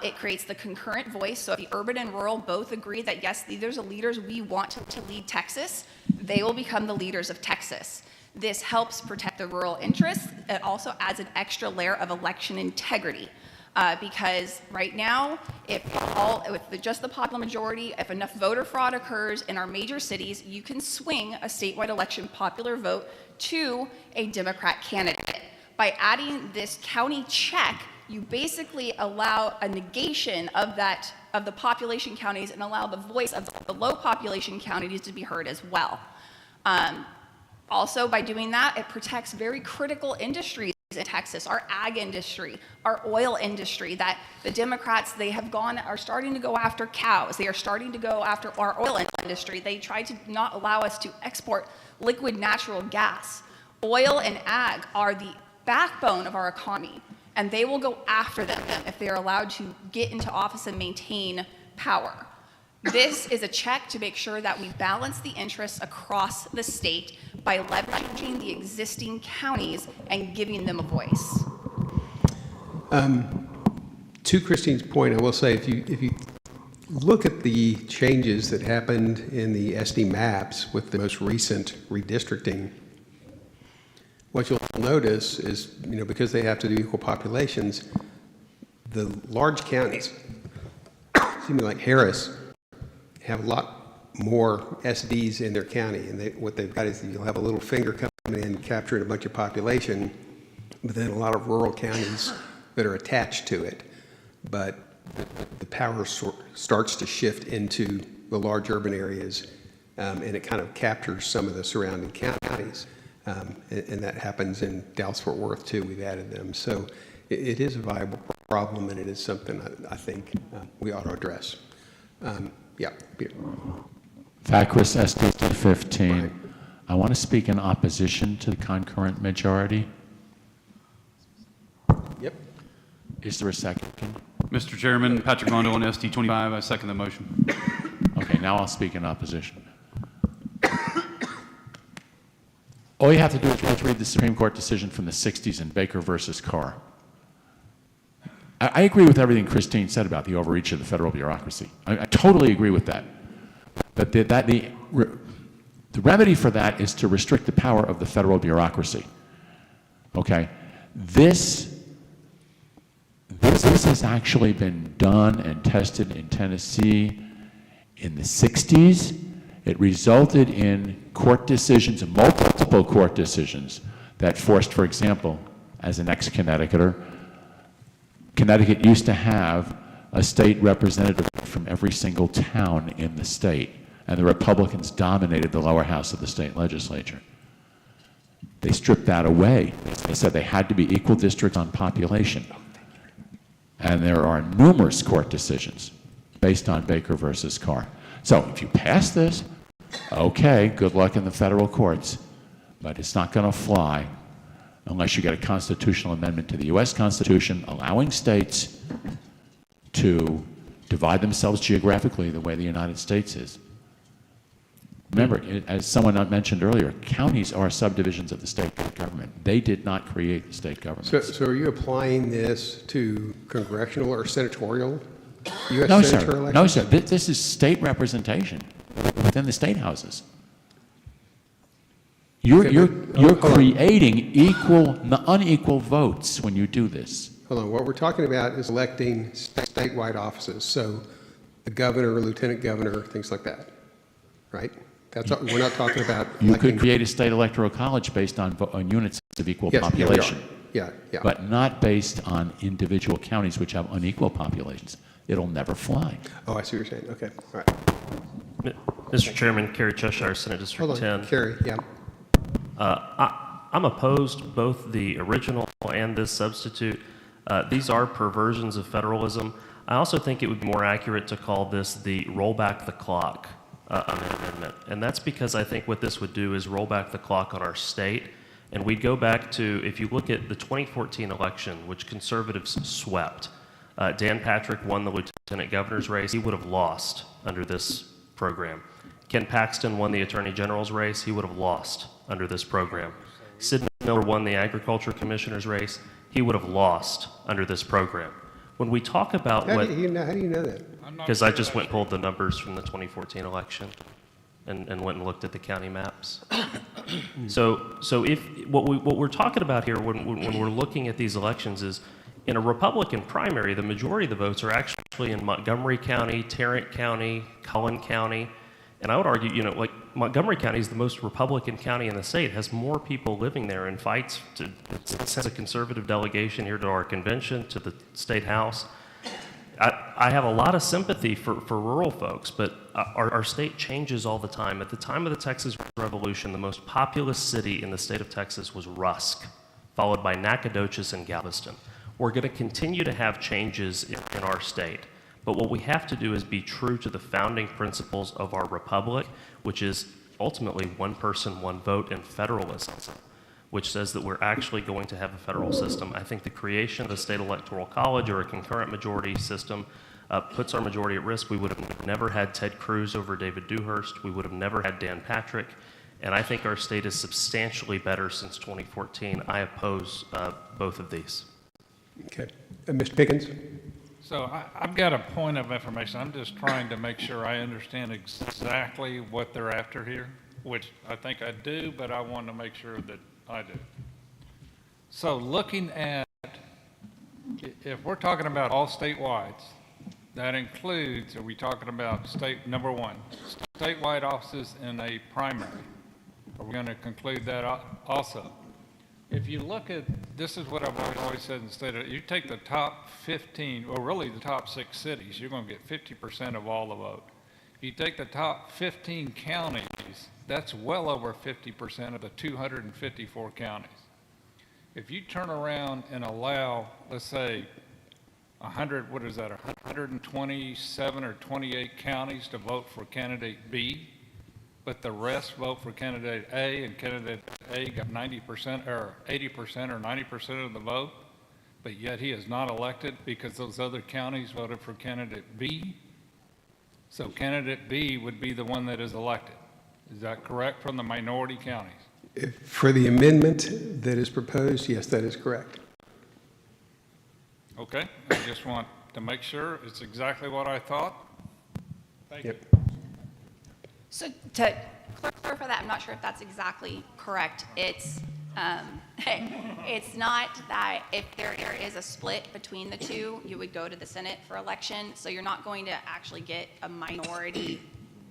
It creates the concurrent voice. So if the urban and rural both agree that, yes, these are the leaders we want to lead Texas, they will become the leaders of Texas. This helps protect the rural interests. It also adds an extra layer of election integrity. Because right now, if just the popular majority, if enough voter fraud occurs in our major cities, you can swing a statewide election popular vote to a Democrat candidate. By adding this county check, you basically allow a negation of the population counties and allow the voice of the low population counties to be heard as well. Also, by doing that, it protects very critical industries in Texas, our ag industry, our oil industry, that the Democrats, are starting to go after cows. They are starting to go after our oil industry. They try to not allow us to export liquid natural gas. Oil and ag are the backbone of our economy, and they will go after them if they are allowed to get into office and maintain power. This is a check to make sure that we balance the interests across the state by leveraging the existing counties and giving them a voice. To Christine's point, I will say, if you look at the changes that happened in the SD maps with the most recent redistricting, what you'll notice is, because they have to do equal populations, the large counties, excuse me, like Harris, have a lot more SDs in their county. And what they've got is you'll have a little finger coming in, capturing a bunch of population, but then a lot of rural counties that are attached to it. But the power starts to shift into the large urban areas, and it kind of captures some of the surrounding counties. And that happens in Dallas-Fort Worth, too. We've added them. So it is a viable problem, and it is something I think we ought to address. Yeah, Peter. Vacris, SD 15. I want to speak in opposition to the concurrent majority. Yep. Is there a second? Mr. Chairman, Patrick Rondo on SD 25. I second the motion. Okay, now I'll speak in opposition. All you have to do is read the Supreme Court decision from the 60s in Baker versus Carr. I agree with everything Christine said about the overreach of the federal bureaucracy. I totally agree with that. But the remedy for that is to restrict the power of the federal bureaucracy. Okay? This has actually been done and tested in Tennessee in the 60s. It resulted in court decisions, multiple court decisions, that forced, for example, as an ex-Connecticuter, Connecticut used to have a state representative from every single town in the state, and the Republicans dominated the lower house of the state legislature. They stripped that away. They said they had to be equal districts on population. And there are numerous court decisions based on Baker versus Carr. So if you pass this, okay, good luck in the federal courts, but it's not going to fly unless you get a constitutional amendment to the U.S. Constitution allowing states to divide themselves geographically the way the United States is. Remember, as someone mentioned earlier, counties are subdivisions of the state government. They did not create the state government. So are you applying this to congressional or senatorial, U.S. No, senator sir. elections? No, sir. This is state representation within the state houses. You're creating unequal votes when you do this. Hold on. What we're talking about is electing statewide offices. So the governor, lieutenant governor, things like that, right? We're not talking about You electing. could create a state electoral college based on units of equal Yes, population. Yeah. But not based on individual counties which have unequal populations. It'll never fly. Oh, I see what you're saying. Okay, all right. Mr. Chairman, Kerry Cheshire, Senate District 10. Hold on, Kerry, yeah. I'm opposed both the original and this substitute. These are perversions of federalism. I also think it would be more accurate to call this the roll back the clock amendment. And that's because I think what this would do is roll back the clock on our state. And we'd go back to, if you look at the 2014 election, which conservatives swept, Dan Patrick won the lieutenant governor's race. He would have lost under this program. Ken Paxton won the attorney general's race. He would have lost under this program. Sid Miller won the agriculture commissioner's race. He would have lost under this program. When we talk about How do you know that? Because I just went and pulled the numbers from the 2014 election and went and looked at the county maps. So if what we're talking about here when we're looking at these elections is in a Republican primary, the majority of the votes are actually in Montgomery County, Tarrant County, Cullen County. And I would argue, like Montgomery County is the most Republican county in the state, has more people living there and fights to send a conservative delegation here to our convention, to the state house. I have a lot of sympathy for rural folks, but our state changes all the time. At the time of the Texas Revolution, the most populous city in the state of Texas was Rusk, followed by Nacogdoches and Galveston. We're going to continue to have changes in our state. But what we have to do is be true to the founding principles of our republic, which is ultimately one person, one vote, and federalism, which says that we're actually going to have a federal system. I think the creation of a state electoral college or a concurrent majority system puts our majority at risk. We would have never had Ted Cruz over David Dewhurst. We would have never had Dan Patrick. And I think our state is substantially better since 2014. I oppose both of these. Okay. Mr. Pickens? So I've got a point of information. I'm just trying to make sure I understand exactly what they're after here, which I think I do, but I want to make sure that I do. So looking at, if we're talking about all statewide, that includes, are we talking about state, number one, statewide offices in a primary? Are we going to conclude that also? If you look at, this is what I've always said in the state of, you take the top 15, or really the top 6 cities, you're going to get 50% of all the vote. If you take the top 15 counties, that's well over 50% of the 254 counties. If you turn around and allow, let's say, 100, what is that, 127 or 28 counties to vote for candidate B, but the rest vote for candidate A, and candidate A got 90% or 80% or 90% of the vote, but yet he is not elected because those other counties voted for candidate B. So candidate B would be the one that is elected. Is that correct from the minority counties? For the amendment that is proposed, yes, that is correct. Okay, I just want to make sure it's exactly what I thought. Thank you. So to clarify that, I'm not sure if that's exactly correct. It's it's not that if there is a split between the two, you would go to the Senate for election. So you're not going to actually get a minority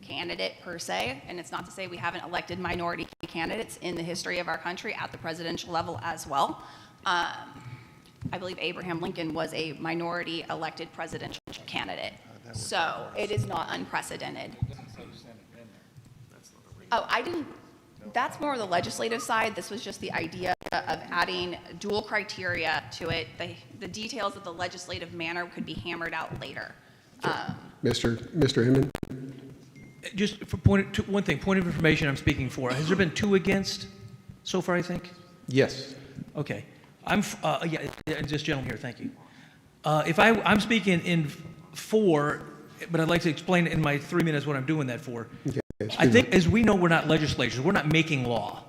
candidate per se. And it's not to say we haven't elected minority candidates in the history of our country at the presidential level as well. I believe Abraham Lincoln was a minority elected presidential candidate. So it is not unprecedented. Oh, I didn't, that's more the legislative side. This was just the idea of adding dual criteria to it. The details of the legislative manner could be hammered out later. Mr. Inman? Just for one thing, point of information I'm speaking for. Has there been 2 against so far, I think? Yes. Okay. Yeah, this gentleman here, thank you. I'm speaking in 4, but I'd like to explain in my 3 minutes what I'm doing that for. Okay. I think, as we know, we're not legislatures. We're not making law.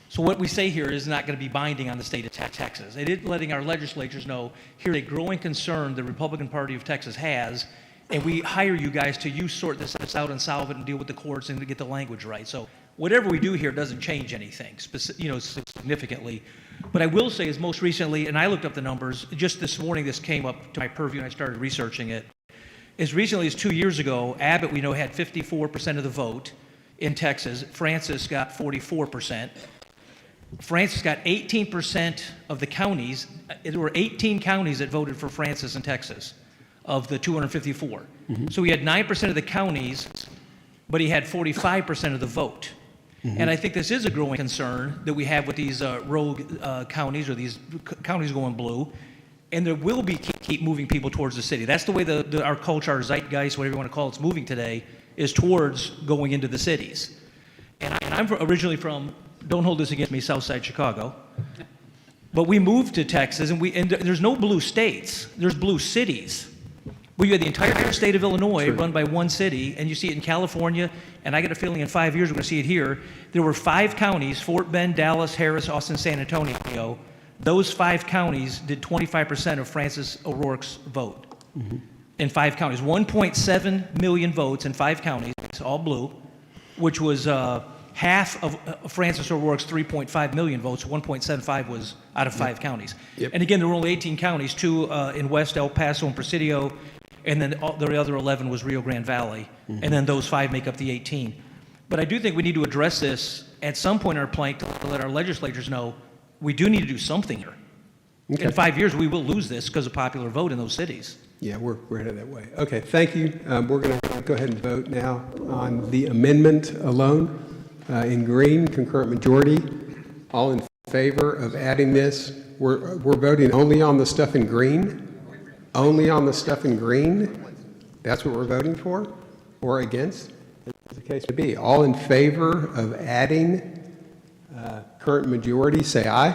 So what we say here is not going to be binding on the state of Texas. It is letting our legislatures know here's a growing concern the Republican Party of Texas has, and we hire you guys to sort this out and solve it and deal with the courts and to get the language right. So whatever we do here doesn't change anything, significantly. But I will say is most recently, and I looked up the numbers, just this morning this came up to my purview and I started researching it. As recently as 2 years ago, Abbott, we know, had 54% of the vote in Texas. Francis got 44%. Francis got 18% of the counties. There were 18 counties that voted for Francis in Texas of the 254. So he had 9% of the counties, but he had 45% of the vote. And I think this is a growing concern that we have with these rogue counties, or these counties going blue. And there will be keep moving people towards the city. That's the way our culture, our zeitgeist, whatever you want to call it, is moving today, is towards going into the cities. And I'm originally from, don't hold this against me, Southside Chicago. But we moved to Texas, and there's no blue states. There's blue cities. Well, you had the entire state of Illinois run by one city, and you see it in California, and I get a feeling in 5 years we're going to see it here. There were 5 counties, Fort Bend, Dallas, Harris, Austin, San Antonio. Those 5 counties did 25% of Francis O'Rourke's vote. In 5 counties. 1.7 million votes in 5 counties, all blue, which was half of Francis O'Rourke's 3.5 million votes. 1.75 was out of 5 counties. And again, there were only 18 counties, 2 in West El Paso and Presidio, and then the other 11 was Rio Grande Valley. And then those 5 make up the 18. But I do think we need to address this at some point in our plank to let our legislators know we do need to do something here. In 5 years, we will lose this because of popular vote in those cities. Yeah, we're headed that way. Okay, thank you. We're going to go ahead and vote now on the amendment alone. In green, concurrent majority. All in favor of adding this? We're voting only on the stuff in green? Only on the stuff in green? That's what we're voting for? Or against? As the case may be. All in favor of adding current majority, say aye.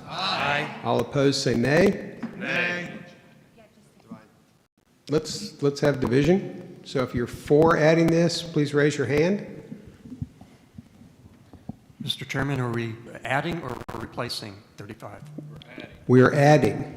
Aye. All opposed, say nay. Nay. Let's have division. So if you're for adding this, please raise your hand. Mr. Chairman, are we adding or replacing 35? We are adding.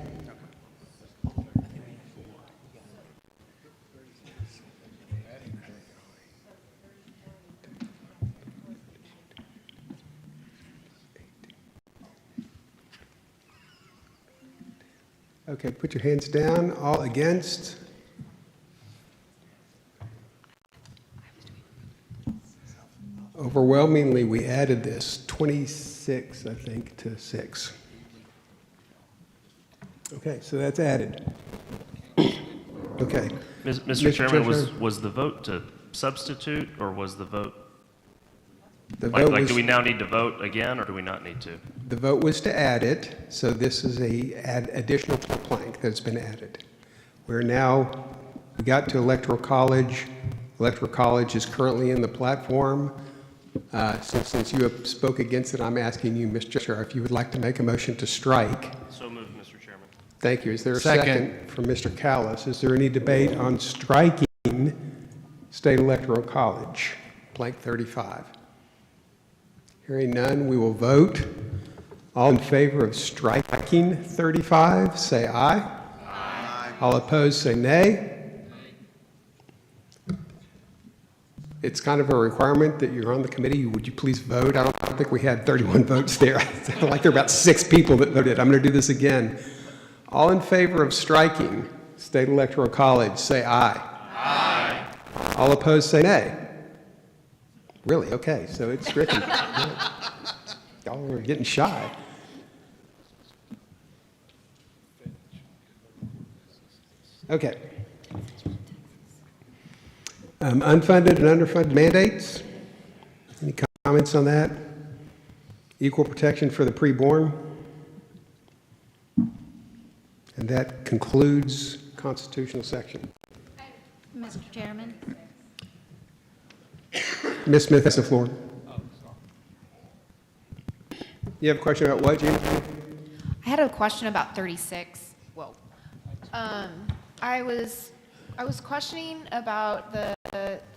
Okay, put your hands down. All against? Overwhelmingly, we added this, 26, I think, to 6. Okay, so that's added. Okay. Mr. Chairman, was the vote to substitute, or was the vote? The vote was, do we now need to vote again, or do we not need to? the vote was to add it, so this is a additional plank that's been added. We got to Electoral College. Electoral College is currently in the platform. Since you have spoke against it, I'm asking you, Mr. Chair, if you would like to make a motion to strike. So moved, Mr. Chairman. Thank you. Is there a second from Mr. Callis? Is there any debate on striking State Electoral College, blank 35? Hearing none, we will vote. All in favor of striking 35, say aye. Aye. All opposed, say nay. It's kind of a requirement that you're on the committee. Would you please vote? I don't think we had 31 votes there. It sounded like there were about 6 people that voted. I'm going to do this again. All in favor of striking State Electoral College, say aye. Aye. All opposed, say nay. Really? Okay, so it's stricken. Y'all are getting shy. Okay. Unfunded and underfunded mandates. Any comments on that? Equal protection for the preborn. And that concludes constitutional section. Mr. Chairman? Ms. Smith has the floor. You have a question about what, Gina? I had a question about 36. Whoa. I was questioning about the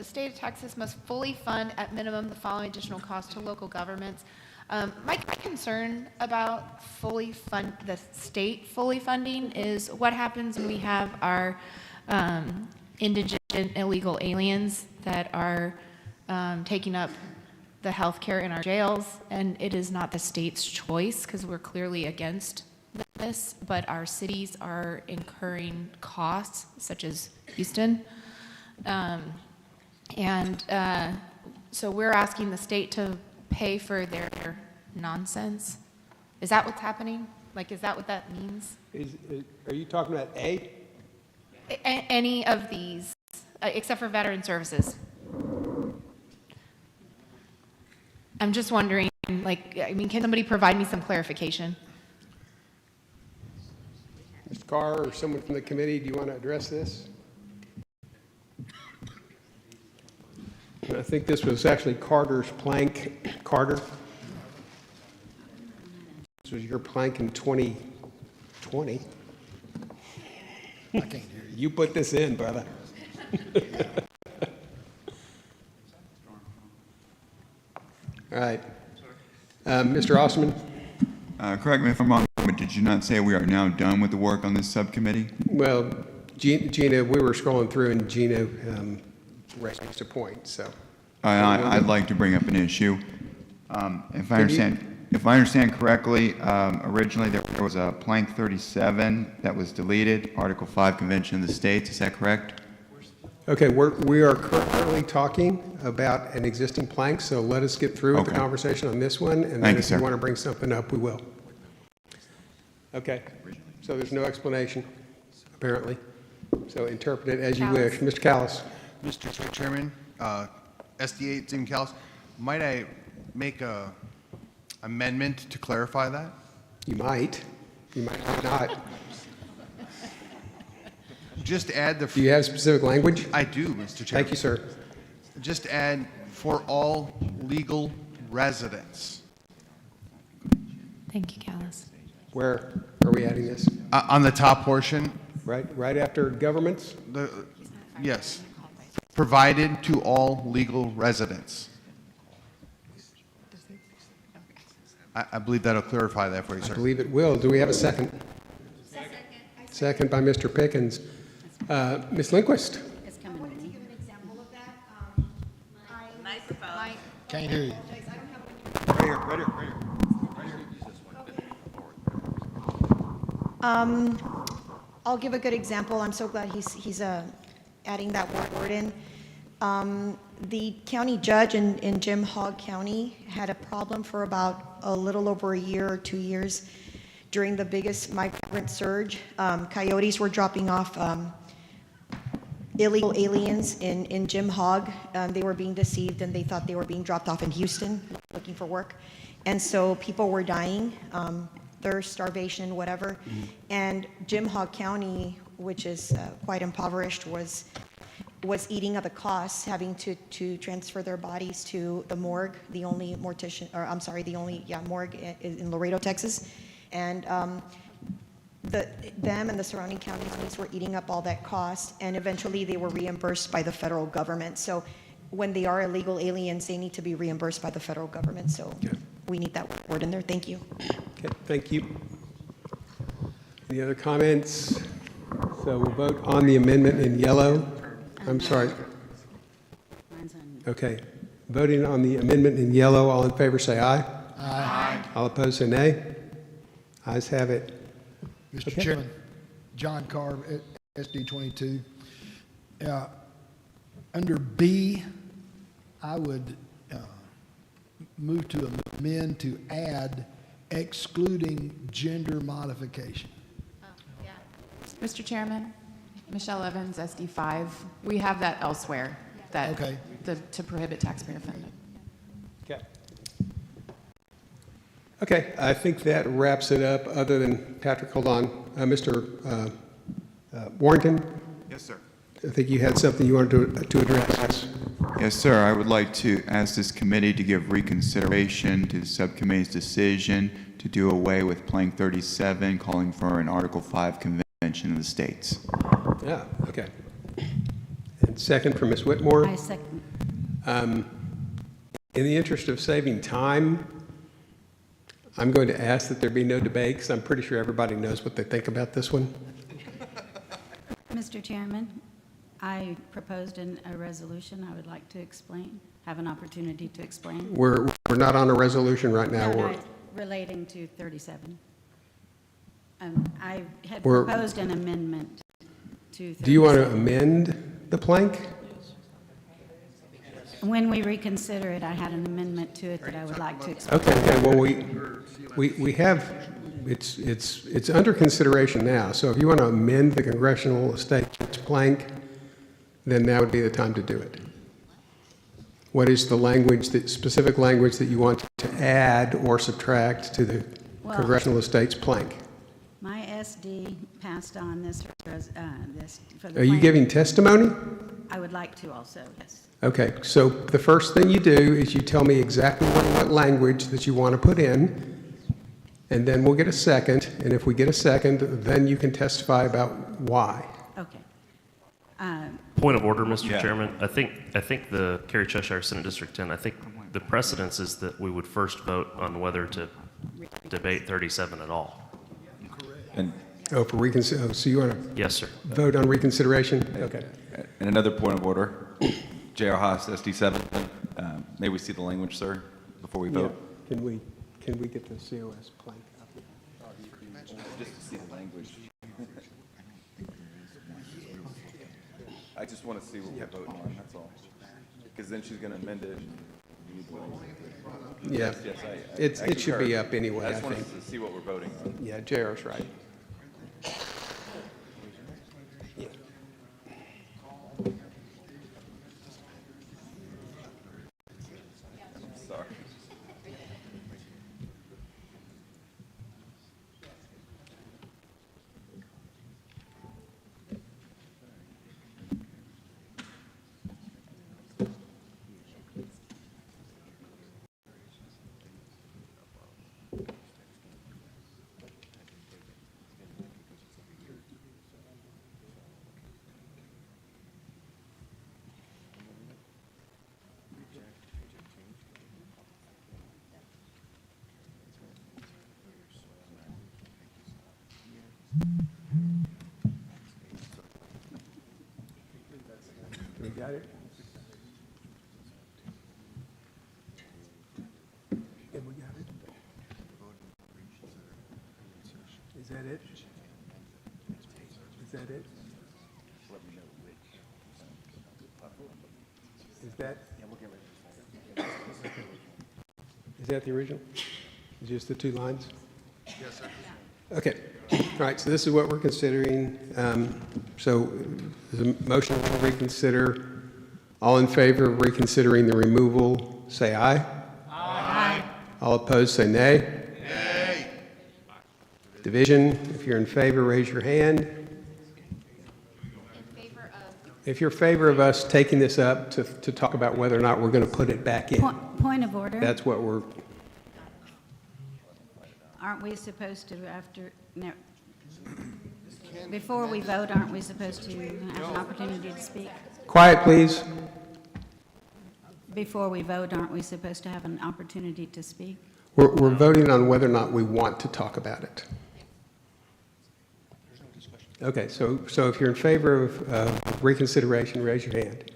state of Texas must fully fund at minimum the following additional costs to local governments. My concern about the state fully funding is what happens when we have our indigent illegal aliens that are taking up the health care in our jails, and it is not the state's choice because we're clearly against this, but our cities are incurring costs, such as Houston. So we're asking the state to pay for their nonsense. Is that what's happening? Like, is that what that means? Are you talking about A? Any of these, except for veteran services. I'm just wondering, can somebody provide me some clarification? Mr. Carr or someone from the committee, do you want to address this? I think this was actually Carter's plank. Carter? This was your plank in 2020. I can't hear you. You put this in, brother. All right. Mr. Osman? Correct me if I'm wrong, but did you not say we are now done with the work on this subcommittee? Well, Gina, we were scrolling through and Gina raised a point, so. I'd like to bring up an issue. If I understand correctly, originally there was a plank 37 that was deleted, Article 5 Convention of the States, is that correct? Okay, we are currently talking about an existing plank, so let us get through the conversation on this one, and then if you want to bring something up, we will. Okay, so there's no explanation, apparently. So interpret it as you wish. Mr. Callis. Mr. Chairman, SD8 Tim Callis, might I make a amendment to clarify that? You might. You might not. Just add the... Do you have specific language? I do, Mr. Chairman. Thank you, sir. Just add, for all legal residents. Thank you, Callis. Where are we adding this? On the top portion. Right after governments? Yes. Provided to all legal residents. I believe that'll clarify that for you, sir. I believe it will. Do we have a second? Second by Mr. Pickens. Ms. Lindquist. Microphone. Can't hear you. Right here, right here, right here. I'll give a good example. I'm so glad he's adding that word in. The county judge in Jim Hogg County had a problem for about a little over a year or 2 years during the biggest migrant surge. Coyotes were dropping off illegal aliens in Jim Hogg. They were being deceived and they thought they were being dropped off in Houston looking for work. And so people were dying, thirst, starvation, whatever. And Jim Hogg County, which is quite impoverished, was eating at the costs, having to transfer their bodies to the morgue, the only morgue in Laredo, Texas. And them and the surrounding counties were eating up all that cost, and eventually they were reimbursed by the federal government. So when they are illegal aliens, they need to be reimbursed by the federal government. So we need that word in there. Thank you. Okay, thank you. Any other comments? So we'll vote on the amendment in yellow. I'm sorry. Okay. Voting on the amendment in yellow, all in favor say aye. Aye. All opposed say nay. Ayes have it. Mr. Okay. Chairman, John Carr, SD 22. Under B, I would move to amend to add excluding gender modification. Mr. Chairman, Michelle Evans, SD5. We have that elsewhere, that to prohibit taxpayer funding. Okay. Okay, I think that wraps it up, other than, Patrick, hold on. Mr. Warrington? Yes, sir. I think you had something you wanted to address. Yes, sir. I would like to ask this committee to give reconsideration to the subcommittee's decision to do away with Plank 37, calling for an Article 5 convention of the states. Yeah, okay. And second from Ms. Whitmore. I second. In the interest of saving time, I'm going to ask that there be no debate, because I'm pretty sure everybody knows what they think about this one. Mr. Chairman, I proposed a resolution I would like to explain, have an opportunity to explain. We're not on a resolution right now. No, We're, no, relating to 37. I had We're- proposed an amendment to 37. do you want to amend the plank? When we reconsider it, I had an amendment to it that I would like to explain. Okay, well, we have, it's under consideration now, so if you want to amend the congressional estate's plank, then now would be the time to do it. What is the language, the specific language that you want to add or subtract to the Well, congressional estate's plank? My SD passed on this for the Are you plank. giving testimony? I would like to also, yes. Okay, so the first thing you do is you tell me exactly what language that you want to put in, and then we'll get a second, and if we get a second, then you can testify about why. Okay. Point of order, Mr. Yeah. Chairman. I think the Cary Cheshire Senate District 10, I think the precedence is that we would first vote on whether to debate 37 at all. And Oh, for reconsider, so you want to? Yes, sir. Vote on reconsideration? Okay. And another point of order, J.R. Haas, SD7. May we see the language, sir, before we vote? Yeah. Can we get the COS plank up? Just to see the language. I just want to see what we're voting on, that's all. Because then she's going to amend it. Yeah. Yes, It should be up anyway, I I just wanted think. to see what we're voting on. Yeah, JR's right. Sorry. We got it? And we got it? Is that it? that it? Is that the original? Just the 2 lines? Yes, sir. Okay. All right, so this is what we're considering. So there's a motion to reconsider. All in favor of reconsidering the removal, say aye. Aye. All opposed, say nay. Nay. Division, if you're in favor, raise your hand. If you're in favor of us taking this up to talk about whether or not we're going to put it back in. Point of order. That's what we're, Aren't we supposed to, no, before we vote, aren't we supposed to have an opportunity to speak? quiet, please. Before we vote, aren't we supposed to have an opportunity to speak? We're voting on whether or not we want to talk about it. Okay, so if you're in favor of reconsideration, raise your hand.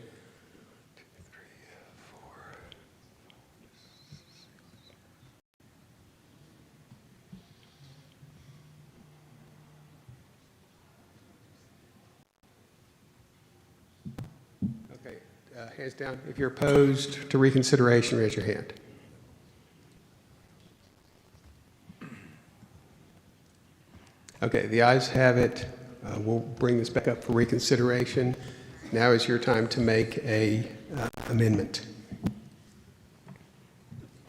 Okay, hands down. If you're opposed to reconsideration, raise your hand. Okay, the ayes have it. We'll bring this back up for reconsideration. Now is your time to make a amendment.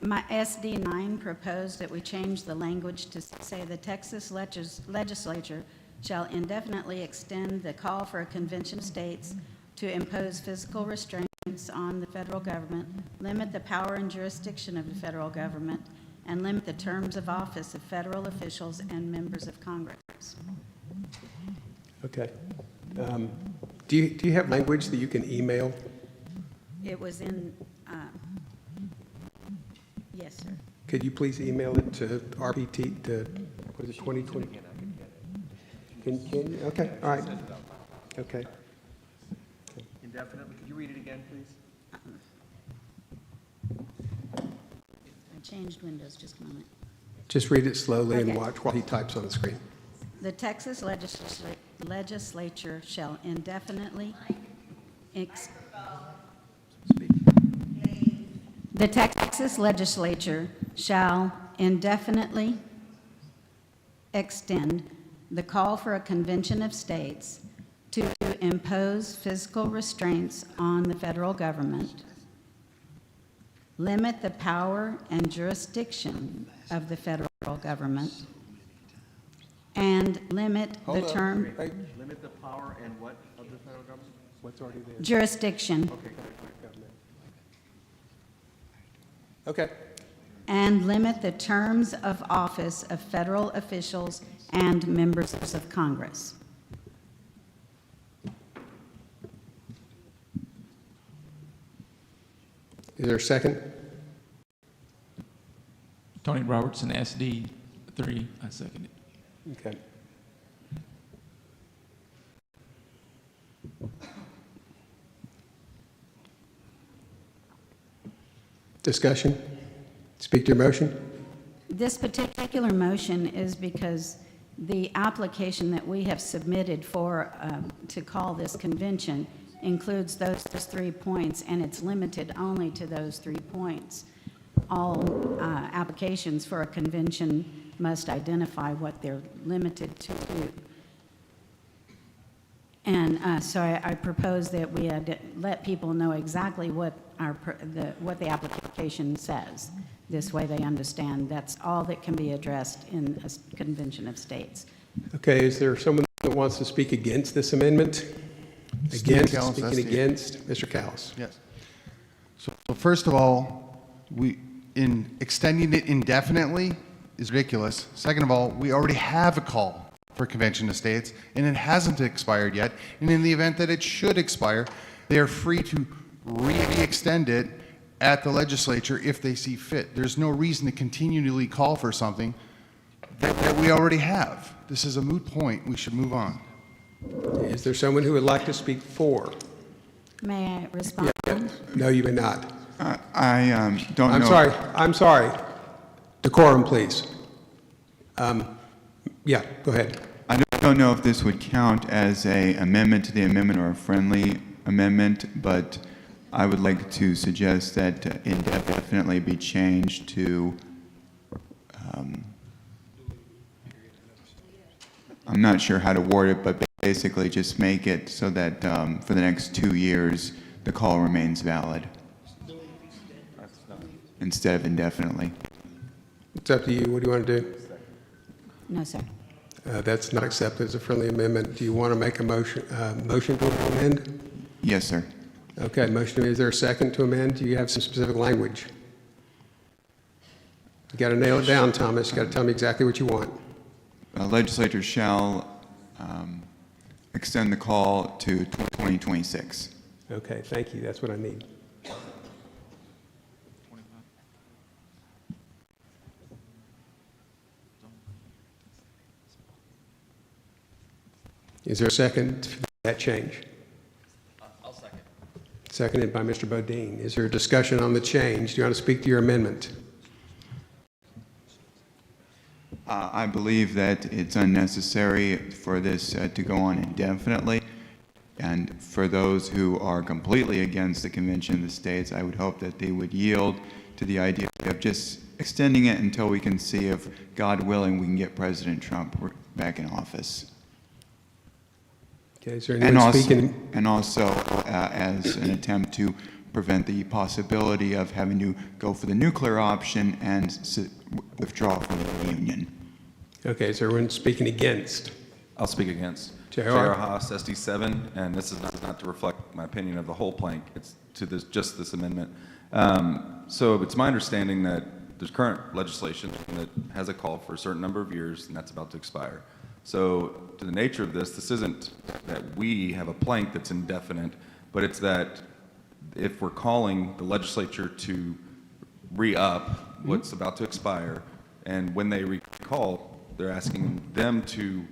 My SD 9 proposed that we change the language to say the Texas legislature shall indefinitely extend the call for a convention of states to impose physical restraints on the federal government, limit the power and jurisdiction of the federal government, and limit the terms of office of federal officials and members of Congress. Okay. Do you have language that you can email? It was in, yes, sir. Could you please email it to RPT, to, what is it, 2020? Can you? Okay, all right. Okay. Indefinitely, could you read it again, please? I changed windows, just a moment. Just read it slowly and Okay. watch while he types on the screen. The Texas legislature shall indefinitely The Texas legislature shall indefinitely extend the call for a convention of states to impose physical restraints on the federal government, limit the power and jurisdiction of the federal government, and limit the term Limit the power and what of the federal government? What's already there? jurisdiction, Okay. and limit the terms of office of federal officials and members of Congress. Is there a second? Tony Robertson, SD 3, I second it. Okay. Discussion? Speak to your motion. This particular motion is because the application that we have submitted for, to call this convention includes those 3 points, and it's limited only to those 3 points. All applications for a convention must identify what they're limited to. And so I propose that we let people know exactly what what the application says. This way they understand that's all that can be addressed in a convention of states. Okay, is there someone that wants to speak against this amendment? Against, Callis, speaking SD. against, Mr. Callis. Yes. So first of all, in extending it indefinitely is ridiculous. Second of all, we already have a call for convention of states, and it hasn't expired yet. And in the event that it should expire, they are free to re-extend it at the legislature if they see fit. There's no reason to continually call for something that we already have. This is a moot point. We should move on. Is there someone who would like to speak for? May I respond? No, you may not. I don't know. I'm sorry. Decorum, please. Yeah, go ahead. I don't know if this would count as a amendment to the amendment or a friendly amendment, but I would like to suggest that indefinitely be changed to, I'm not sure how to word it, but basically just make it so that for the next 2 years, the call remains valid instead of indefinitely. It's up to you. What do you want to do? No, sir. That's not accepted as a friendly amendment. Do you want to make a motion to amend? Yes, sir. Okay, motion, is there a second to amend? Do you have some specific language? You got to nail it down, Thomas. You got to tell me exactly what you want. Legislature shall extend the call to 2026. Okay, thank you. That's what I need. Is there a second for that change? I'll second. Seconded by Mr. Bodine. Is there a discussion on the change? Do you want to speak to your amendment? I believe that it's unnecessary for this to go on indefinitely. And for those who are completely against the Convention of the States, I would hope that they would yield to the idea of just extending it until we can see if, God willing, we can get President Trump back in office. Okay, is there anyone speaking? And also as an attempt to prevent the possibility of having to go for the nuclear option and withdraw from the Union. Okay, is there anyone speaking against? I'll speak against. J.R. Haas, SD7, and this is not to reflect my opinion of the whole plank, it's to just this amendment. So it's my understanding that there's current legislation that has a call for a certain number of years, and that's about to expire. So to the nature of this isn't that we have a plank that's indefinite, but it's that if we're calling the legislature to re-up what's about to expire, and when they recall, they're asking them to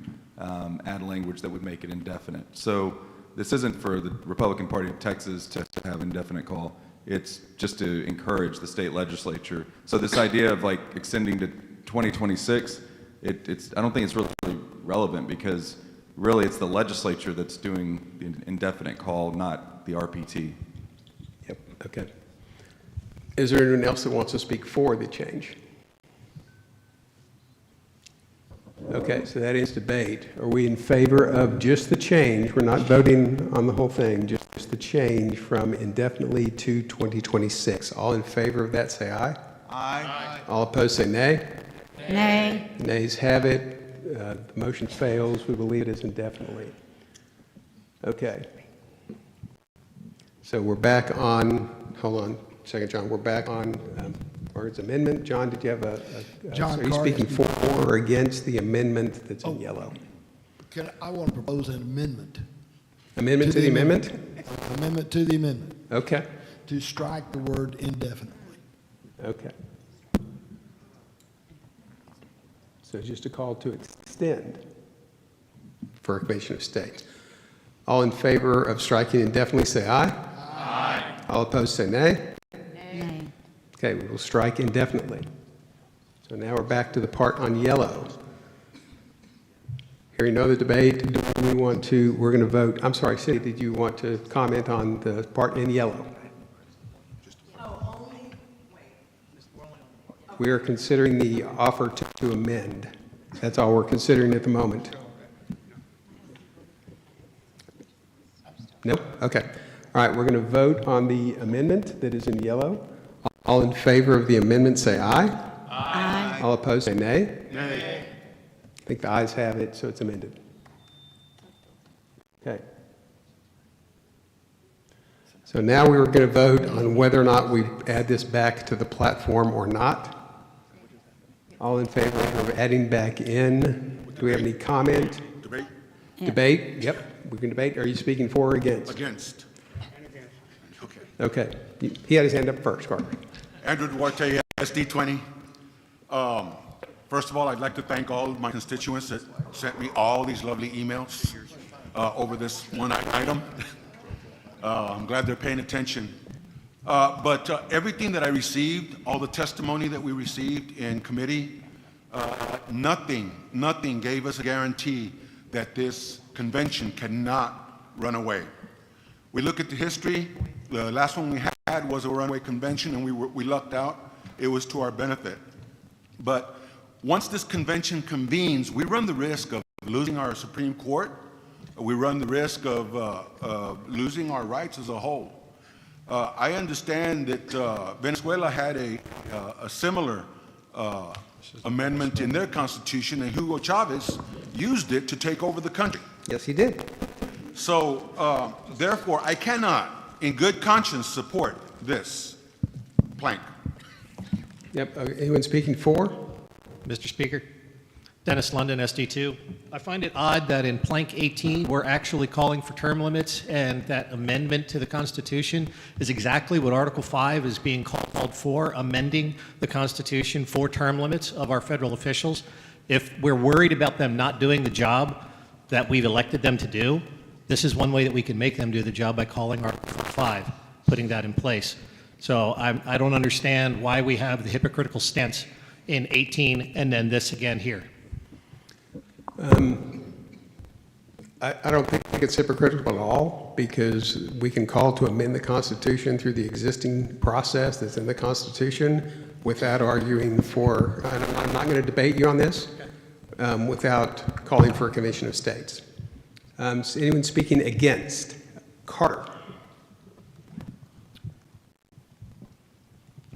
add language that would make it indefinite. So this isn't for the Republican Party of Texas to have indefinite call. It's just to encourage the state legislature. So this idea of like extending to 2026, I don't think it's really relevant because really it's the legislature that's doing the indefinite call, not the RPT. Yep, okay. Is there anyone else that wants to speak for the change? Okay, so that is debate. Are we in favor of just the change? We're not voting on the whole thing, just the change from indefinitely to 2026. All in favor of that, say aye. Aye. All opposed, say nay. Nay. Nays have it. The motion fails. We will leave it as indefinitely. Okay. So we're back on, hold on a second, John. We're back on Barnes' amendment. John, did you have John are you Carter. speaking for or against the amendment that's in yellow? I want to propose an amendment. Amendment to the amendment? Amendment to the amendment. Okay. To strike the word indefinitely. Okay. So just a call to extend for a convention of states. All in favor of striking indefinitely, say aye. Aye. All opposed, say nay. Nay. Okay, we will strike indefinitely. So now we're back to the part on yellow. Hearing no other debate, do we want to, we're going to vote. I'm sorry, Cindy, did you want to comment on the part in yellow? We are considering the offer to amend. That's all we're considering at the moment. Nope? Okay. All right, we're going to vote on the amendment that is in yellow. All in favor of the amendment, say aye. Aye. All opposed, say nay. Nay. I think the ayes have it, so it's amended. Okay. So now we were going to vote on whether or not we add this back to the platform or not. All in favor of adding back in? Do we have any comment? Debate? Yeah. Debate? Yep, we can debate. Are you speaking for or against? Against. Okay. Okay. He had his hand up first, Carter. Andrew Duarte, SD20. First of all, I'd like to thank all of my constituents that sent me all these lovely emails over this one item. I'm glad they're paying attention. But everything that I received, all the testimony that we received in committee, nothing gave us a guarantee that this convention cannot run away. We look at the history. The last one we had was a runaway convention, and we lucked out. It was to our benefit. But once this convention convenes, we run the risk of losing our Supreme Court. We run the risk of losing our rights as a whole. I understand that Venezuela had a similar amendment in their constitution, and Hugo Chavez used it to take over the country. Yes, he did. So, therefore, I cannot, in good conscience, support this plank. Yep. Anyone speaking for? Mr. Speaker, Dennis London, SD2. I find it odd that in Plank 18, we're actually calling for term limits, and that amendment to the Constitution is exactly what Article 5 is being called for, amending the Constitution for term limits of our federal officials. If we're worried about them not doing the job that we've elected them to do, this is one way that we can make them do the job by calling Article 5, putting that in place. So I don't understand why we have the hypocritical stance in 18 and then this again here. I don't think it's hypocritical at all, because we can call to amend the Constitution through the existing process that's in the Constitution without arguing for, I'm not going to debate you on this, without calling for a convention of states. So anyone speaking against? Carter.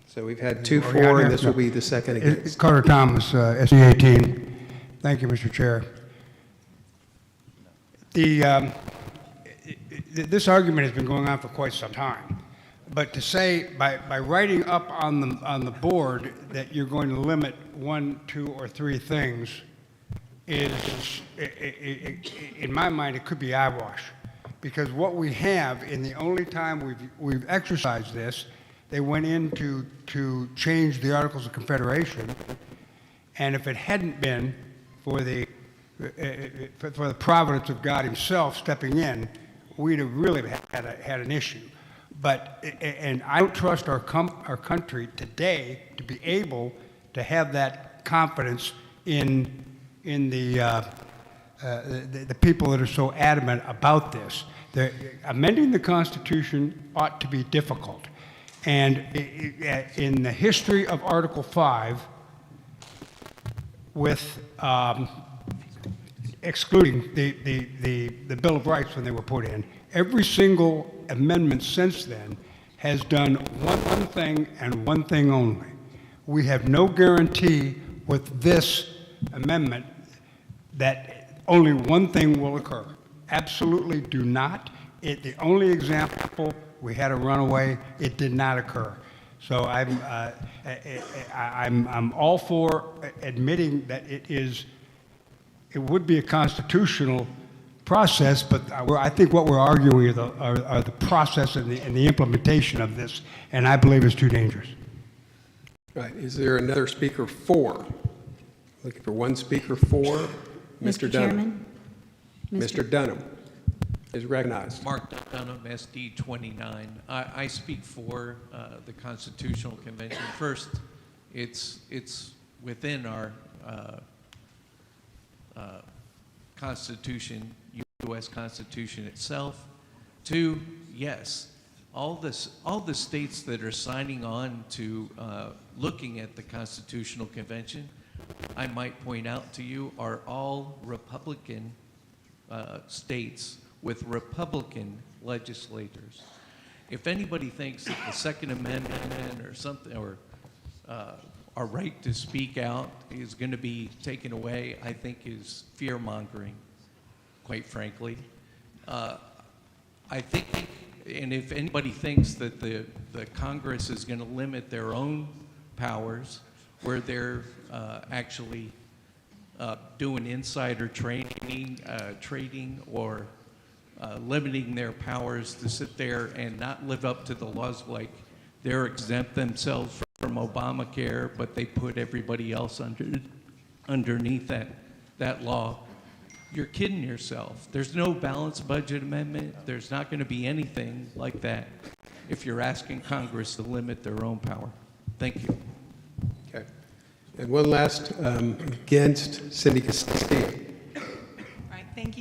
So we've had 2 for, and this will be the second against. Carter Thomas, SD 18. Thank you, Mr. Chair. This argument has been going on for quite some time, but to say by writing up on the board that you're going to limit 1, 2, or 3 things is, in my mind, it could be eyewash, because what we have, in the only time we've exercised this, they went in to change the Articles of Confederation, and if it hadn't been for the providence of God Himself stepping in, we'd have really had an issue. But and I don't trust our country today to be able to have that confidence in the people that are so adamant about this. Amending the Constitution ought to be difficult. And in the history of Article 5, with excluding the Bill of Rights when they were put in, every single amendment since then has done one thing and one thing only. We have no guarantee with this amendment that only one thing will occur. Absolutely do not. The only example, we had a runaway, it did not occur. So I'm all for admitting that it would be a constitutional process, but I think what we're arguing are the process and the implementation of this, and I believe it's too dangerous. Right. Is there another speaker for? Looking for one speaker for. Mr. Dunham. Mr. Dunham is recognized. Mark Dunham, SD 29. I speak for the Constitutional Convention. First, it's within our Constitution, U.S. Constitution itself. 2, yes, all the states that are signing on to looking at the Constitutional Convention, I might point out to you, are all Republican states with Republican legislators. If anybody thinks that the Second Amendment or something, or our right to speak out is going to be taken away, I think is fear-mongering, quite frankly. I think, and if anybody thinks that the Congress is going to limit their own powers, where they're actually doing insider trading or limiting their powers to sit there and not live up to the laws, like they're exempt themselves from Obamacare, but they put everybody else underneath that law. You're kidding yourself. There's no balanced budget amendment. There's not going to be anything like that if you're asking Congress to limit their own power. Thank you. Okay. And one last against Cindy Castillo. All right, thank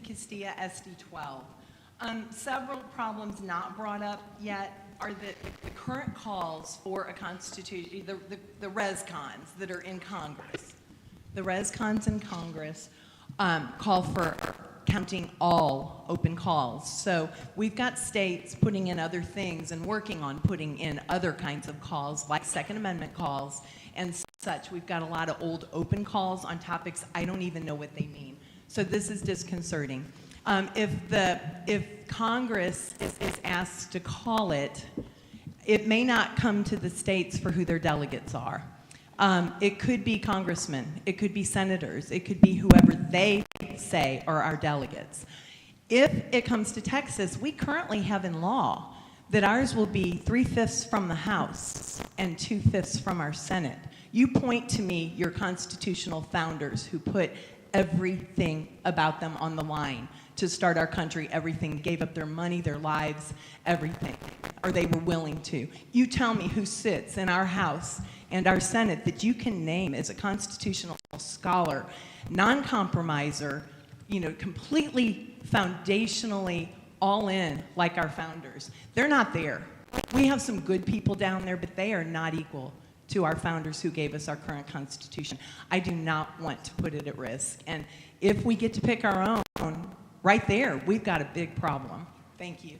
Castilla, SD12. Several problems not brought up yet are the current calls for a constitution, the res-cons that are in Congress. The res-cons in Congress call for counting all open calls. So we've got states putting in other things and working on putting in other kinds of calls, like Second Amendment calls and such. We've got a lot of old open calls on topics I don't even know what they mean. So this is disconcerting. If Congress is asked to call it, it may not come to the states for who their delegates are. It could be congressmen, it could be senators, it could be whoever they say are our delegates. If it comes to Texas, we currently have in law that ours will be 3/5 from the House and 2/5 from our Senate. You point to me your constitutional founders who put everything about them on the line to start our country, everything, gave up their money, their lives, everything, or they were willing to. You tell me who sits in our House and our Senate that you can name as a constitutional scholar, non-compromiser, completely foundationally all in like our founders. They're not there. We have some good people down there, but they are not equal to our founders who gave us our current Constitution. I do not want to put it at risk. And if we get to pick our own, right there, we've got a big problem. Thank you.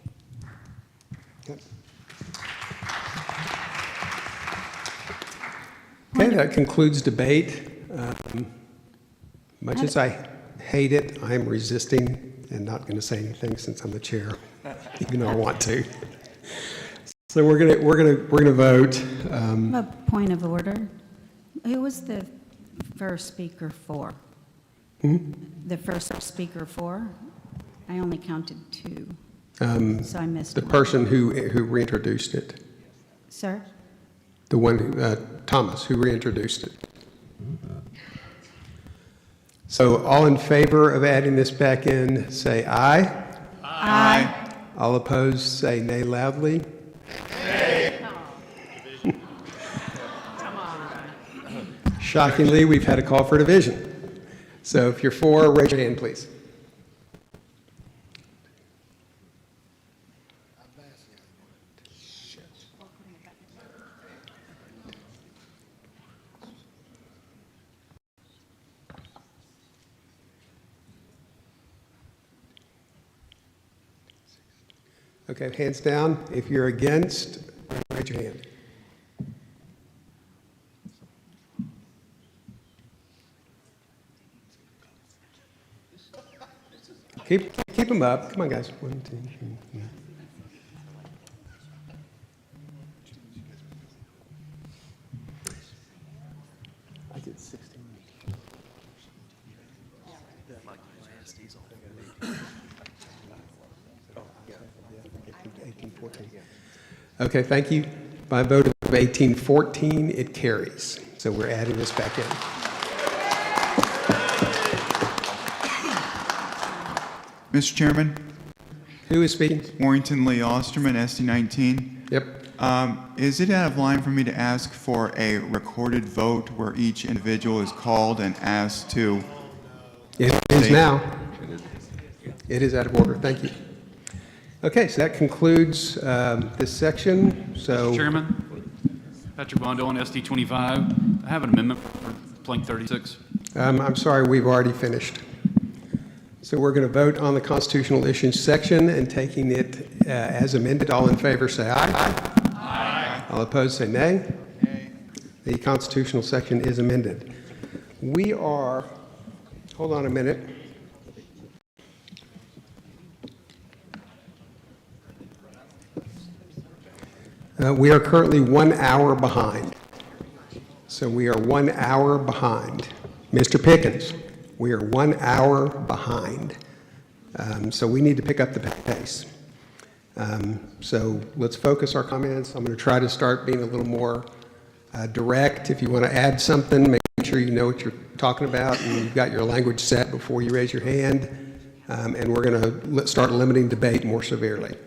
Okay, that concludes debate. Much as I hate it, I'm resisting and not going to say anything since I'm the chair, even though I want to. So we're gonna vote. A point of order. Who was the first speaker for? The first speaker for? I only counted 2, so I missed the one. person who reintroduced it. Sir? The one, Thomas, who reintroduced it. So all in favor of adding this back in, say aye. Aye. All opposed, say nay loudly. Shockingly, we've had a call for division. So if you're for, raise your hand, please. Okay, hands down. If you're against, raise your hand. Keep them up. Come on, guys. 1, 2, 3, 4. I did 16. Okay, thank you. By a vote of 1814, it carries. So we're adding this back in. Mr. Chairman? Who is speaking? Warrington Lee Osterman, SD19. Yep. Is it out of line for me to ask for a recorded vote where each individual is called and asked to? It is now. It is out of order. Thank you. Okay, so that concludes this section. So, Mr. Chairman, Patrick Bondo on SD25. I have an amendment for Plank 36. I'm sorry, we've already finished. So we're going to vote on the constitutional issues section and taking it as amended. All in favor say aye. Aye. All opposed say nay. Nay. The constitutional section is amended. We are, hold on a minute. We are currently 1 hour behind. So we are 1 hour behind. Mr. Pickens, we are 1 hour behind. So we need to pick up the pace. So let's focus our comments. I'm going to try to start being a little more direct. If you want to add something, make sure you know what you're talking about and you've got your language set before you raise your hand. And we're going to start limiting debate more severely.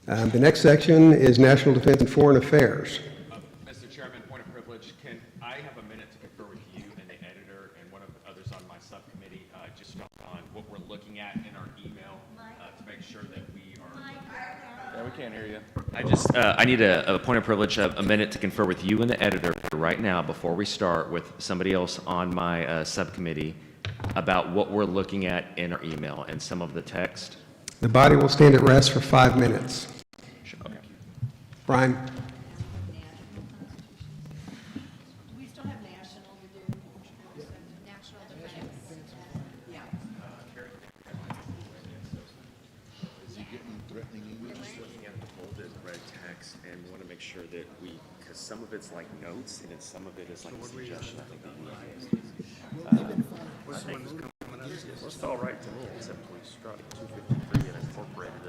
The next section is National Defense and Foreign Affairs. Mr. Chairman, point of privilege, can I have a minute to confer with you and the editor, and when one of the others on my subcommittee, just on what we're looking at in our email to make sure that we are. Yeah, we can't hear you. I need a point of privilege, a minute to confer with you and the editor right now before we start with somebody else on my subcommittee about what we're looking at in our email and some of the text. The body will stand at rest for 5 minutes. Okay. Brian? We still have national to do. National defense. Yeah. Looking at the bolded red text, and we want to make sure that we, because some of it's like notes, and then some of it is like a suggestion. I think that looks all right to me, except we struck 253 and incorporated it